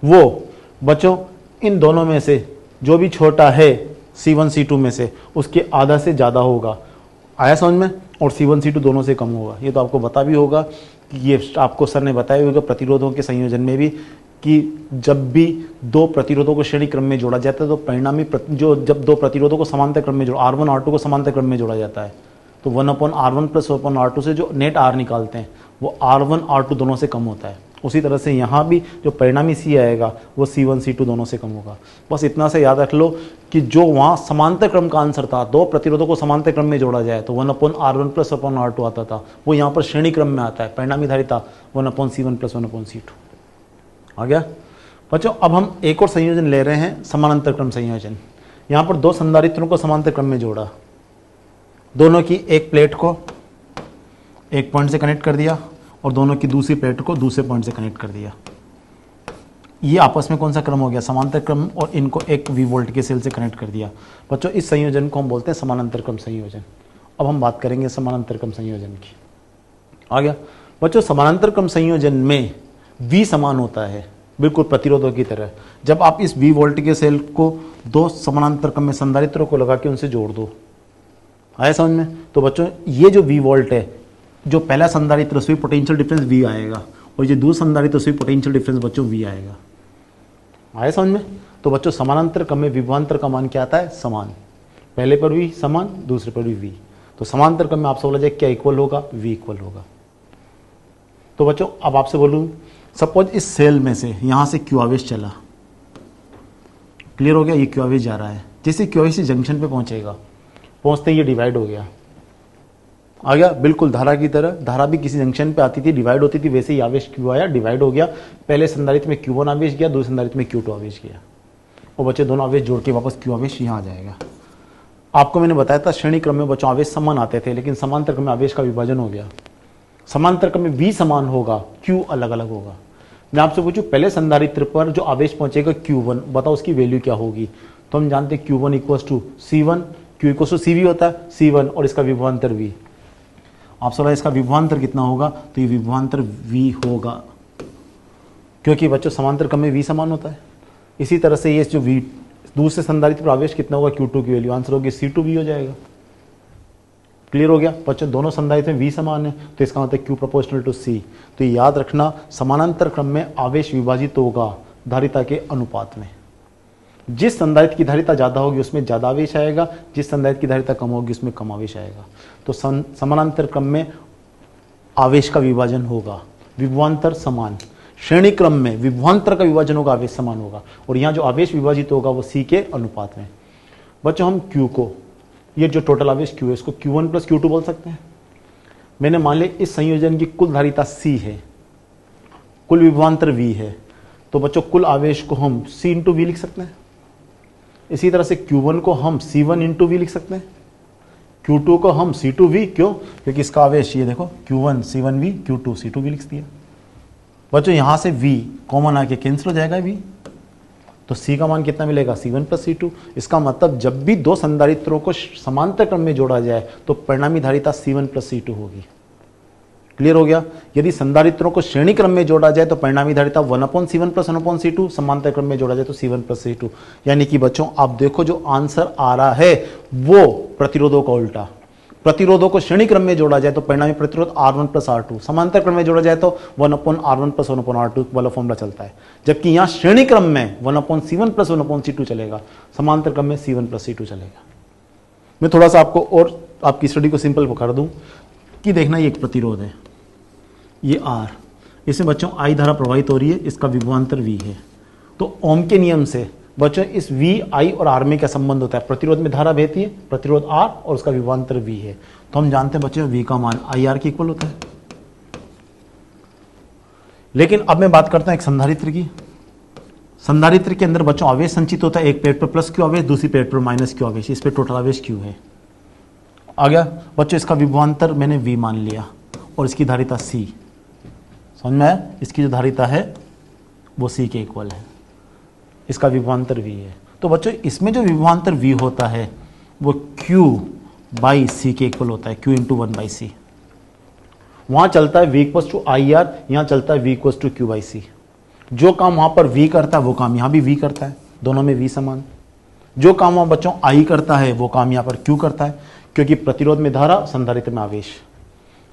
वो बच्चों इन दोनों में से जो भी छोटा है C1 C2 में से उसके आधा से ज़्यादा होगा। आया समझ में? और C1 C2 दोनों से कम होगा। ये तो आपको पता भी होगा कि ये आपको सर ने बताया होगा प्रतिरोधों के संयोजन में भी, कि जब भी दो प्रतिरोधों को श्रेणी क्रम में जोड़ा जाता है तो परिणामी जब दो प्रतिरोधों को समांतर क्रम में R1 R2 को समांतर क्रम में जोड़ा जाता है तो 1/R1 + 1/R2 से जो नेट R निकालते हैं वो R1 R2 दोनों से कम होता है। उसी तरह से यहाँ भी जो परिणामी C आएगा वो C1 C2 दोनों से कम होगा। बस इतना से याद रख लो कि जो वहाँ समांतर क्रम का आंसर था, दो प्रतिरोधों को समांतर क्रम में जोड़ा जाए तो 1/R1 + 1/R2 आता था, वो यहाँ पर श्रेणी क्रम में आता है। परिणामी धारिता 1/C1 + 1/C2 आ गया। बच्चों अब हम एक और संयोजन ले रहे हैं, समानांतर क्रम संयोजन। यहाँ पर दो संधारित्रों को समांतर क्रम में जोड़ा, दोनों की एक प्लेट को एक पॉइंट से कनेक्ट कर दिया और दोनों की दूसरी प्लेट को दूसरे पॉइंट से कनेक्ट कर दिया। ये आपस में कौन सा क्रम हो गया? समांतर क्रम। और इनको एक V वोल्ट के सेल से कनेक्ट कर दिया। बच्चों इस संयोजन को हम बोलते हैं समानांतर क्रम संयोजन। अब हम बात करेंगे समानांतर क्रम संयोजन की। आ गया। बच्चों समानांतर क्रम संयोजन में V समान होता है, बिल्कुल प्रतिरोधों की तरह। जब आप इस V वोल्ट के सेल को दो समानांतर क्रम में संधारित्रों को लगा के उनसे जोड़ दो, आया समझ में? तो बच्चों ये जो V वोल्ट है, जो पहला संधारित्र उसमें पोटेंशियल डिफरेंस V आएगा, और ये दूसरा संधारित्र उसमें पोटेंशियल डिफरेंस बच्चों V आएगा। आया समझ में? तो बच्चों समानांतर क्रम में विभवांतर का मान क्या आता है? समान। पहले पर V समान, दूसरे पर भी V। तो समांतर क्रम में आपसे बोला जाए क्या इक्वल होगा? V इक्वल होगा। तो बच्चों अब आपसे बोलूं, सपोज इस सेल में से यहां से Q आवेश चला, क्लियर हो गया? ये Q आवेश जा रहा है, जैसे Q आवेश जंक्शन पे पहुंचेगा, पहुंचते ही ये डिवाइड हो गया, आ गया बिल्कुल धारा की तरह। धारा भी किसी जंक्शन पे आती थी, डिवाइड होती थी, वैसे ही आवेश Q आया, डिवाइड हो गया। पहले संधारित्र में Q1 आवेश गया, दूसरे संधारित्र में Q2 आवेश गया, और बच्चे दोनों आवेश जोड़ के वापस Q आवेश यहाँ आ जाएगा। आपको मैंने बताया था श्रेणी क्रम में बच्चों आवेश समान आते थे, लेकिन समांतर क्रम में आवेश का विभाजन हो गया। समांतर क्रम में V समान होगा, Q अलग अलग होगा। मैं आपसे पूछूं पहले संधारित्र पर जो आवेश पहुंचेगा Q1, बताओ उसकी वैल्यू क्या होगी? तो हम जानते हैं Q1 equal to C1, Q equal to CV होता है, C1 और इसका विभवांतर V। आप सवाल इसका विभवांतर कितना होगा? तो ये विभवांतर V होगा, क्योंकि बच्चों समांतर क्रम में V समान होता है। इसी तरह से ये जो V दूसरे संधारित्र पर आवेश कितना होगा? Q2 की वैल्यू, आंसर होगी C2V हो जाएगा। क्लियर हो गया बच्चों? दोनों संधारित्र में V समान है, तो इसका मतलब Q प्रोपोर्शनल टू C। तो याद रखना, समानांतर क्रम में आवेश विभाजित होगा धारिता के अनुपात में। जिस संधारित्र की धारिता ज्यादा होगी उसमें ज्यादा आवेश आएगा, जिस संधारित्र की धारिता कम होगी उसमें कम आवेश आएगा। तो समानांतर क्रम में आवेश का विभाजन होगा, विभवांतर समान। श्रेणी क्रम में विभवांतर का विभाजन होगा, आवेश समान होगा, और यहाँ जो आवेश विभाजित होगा वो C के अनुपात में। बच्चों हम Q को, ये जो टोटल आवेश Q है, इसको Q1 प्लस Q2 बोल सकते हैं। मैंने मान लिया इस संयोजन की कुल धारिता C है, कुल विभवांतर V है, तो बच्चों कुल आवेश को हम C इंटू V लिख सकते हैं। इसी तरह से Q1 को हम C1 इंटू V लिख सकते हैं, Q2 को हम C2V, क्यों? क्योंकि इसका आवेश ये देखो Q1 C1V, Q2 C2V लिख दिया। बच्चों यहां से V कॉमन आके कैंसिल हो जाएगा V, तो C का मान कितना मिलेगा? C1 plus C2। इसका मतलब जब भी दो संधारित्रों को समांतर क्रम में जोड़ा जाए तो परिणामी धारिता C1 प्लस C2 होगी। क्लियर हो गया? यदि संधारित्रों को श्रेणी क्रम में जोड़ा जाए तो परिणामी धारिता 1/C1 प्लस 1/C2, समांतर क्रम में जोड़ा जाए तो C1 प्लस C2। यानी कि बच्चों आप देखो जो आंसर आ रहा है वो प्रतिरोधों का उल्टा। प्रतिरोधों को श्रेणी क्रम में जोड़ा जाए तो परिणामी प्रतिरोध R1 प्लस R2, समांतर क्रम में जोड़ा जाए तो 1/R1 प्लस 1/R2 वाला फॉर्मूला चलता है। जबकि यहां श्रेणी क्रम में 1/C1 प्लस 1/C2 चलेगा, समांतर क्रम में C1 प्लस C2 चलेगा। मैं थोड़ा सा आपको और आपकी स्टडी को सिंपल कर दूं कि देखना ये एक प्रतिरोध है, ये R, इसमें बच्चों I धारा प्रवाहित हो रही है, इसका विभवांतर V है। तो ओम के नियम से बच्चों इस V, I और R में क्या संबंध होता है? प्रतिरोध में धारा बहती है, प्रतिरोध R और उसका विभवांतर V है। तो हम जानते हैं बच्चों V का मान IR के इक्वल होता है। लेकिन अब मैं बात करता हूं एक संधारित्र की। संधारित्र के अंदर बच्चों आवेश संचित होता है, एक प्लेट पर प्लस Q आवेश, दूसरी प्लेट पर माइनस Q आवेश, इस पे टोटल आवेश Q है। आ गया बच्चों? इसका विभवांतर मैंने V मान लिया और इसकी धारिता C, समझ में आया? इसकी जो धारिता है वो C के इक्वल है, इसका विभवांतर V है। तो बच्चों इसमें जो विभवांतर V होता है वो Q बाई C के इक्वल होता है, Q इंटू 1/C। वहां चलता है V इक्वल टू IR, यहां चलता है V equal to Q by C। जो काम वहां पर V करता है वो काम यहां भी V करता है, दोनों में V समान। जो काम वहां बच्चों I करता है वो काम यहां पर Q करता है, क्योंकि प्रतिरोध में धारा, संधारित्र में आवेश।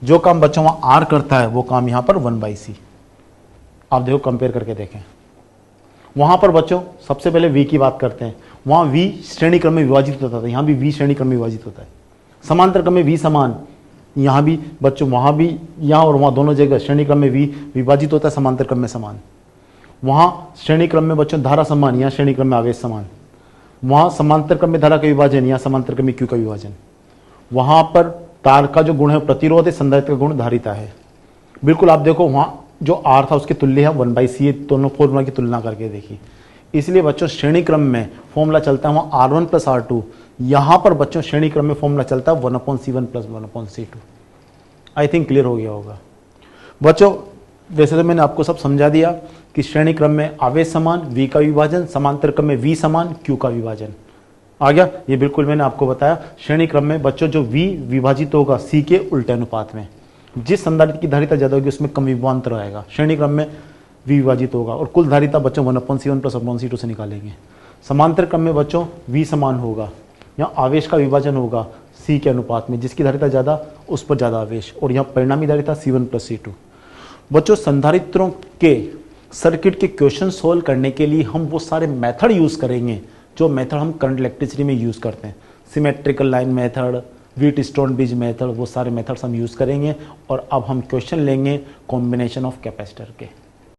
जो काम बच्चों वहां R करता है वो काम यहां पर 1/C। आप देखो कंपेयर करके देखें। वहां पर बच्चों सबसे पहले V की बात करते हैं, वहां V श्रेणी क्रम में विभाजित होता था, यहां भी V श्रेणी क्रम में विभाजित होता है। समांतर क्रम में V समान, यहां भी बच्चों वहां भी, यहां और वहां दोनों जगह श्रेणी क्रम में V विभाजित होता है, समांतर क्रम में समान। वहां श्रेणी क्रम में बच्चों धारा समान, यहां श्रेणी क्रम में आवेश समान। वहां समांतर क्रम में धारा का विभाजन, यहां समांतर क्रम में Q का विभाजन। वहां पर तार का जो गुण है प्रतिरोध है, संधारित्र का गुण धारिता है। बिल्कुल आप देखो वहां जो R था उसके तुल्य है 1/C, दोनों फॉर्मूला की तुलना करके देखिए। इसलिए बच्चों श्रेणी क्रम में फॉर्मूला चलता है वहां R1 प्लस R2, यहां पर बच्चों श्रेणी क्रम में फॉर्मूला चलता है 1/C1 plus 1/C2। I think clear हो गया होगा बच्चों। वैसे तो मैंने आपको सब समझा दिया कि श्रेणी क्रम में आवेश समान, V का विभाजन, समांतर क्रम में V समान, Q का विभाजन। आ गया? ये बिल्कुल मैंने आपको बताया। श्रेणी क्रम में बच्चों जो V विभाजित होगा C के उल्टे अनुपात में, जिस संधारित्र की धारिता ज़्यादा होगी उसमें कम विभवांतर आएगा, श्रेणी क्रम में V विभाजित होगा, और कुल धारिता बच्चों 1/C1 + 1/C2 से निकालेंगे। समांतर क्रम में बच्चों V समान होगा, यहाँ आवेश का विभाजन होगा C के अनुपात में, जिसकी धारिता ज़्यादा उस पर ज़्यादा आवेश, और यहाँ परिणामी धारिता C1 + C2। बच्चों संधारित्रों के सर्किट के क्वेश्चन सोल्व करने के लिए हम वो सारे मेथड यूज़ करेंगे जो मेथड हम करंट इलेक्ट्रिसिटी में यूज़ करते हैं, symmetrical line method, Wheatstone bridge method, वो सारे मेथड्स हम यूज़ करेंगे। और अब हम क्वेश्चन लेंगे कॉम्बिनेशन ऑफ कैपेसिटर के।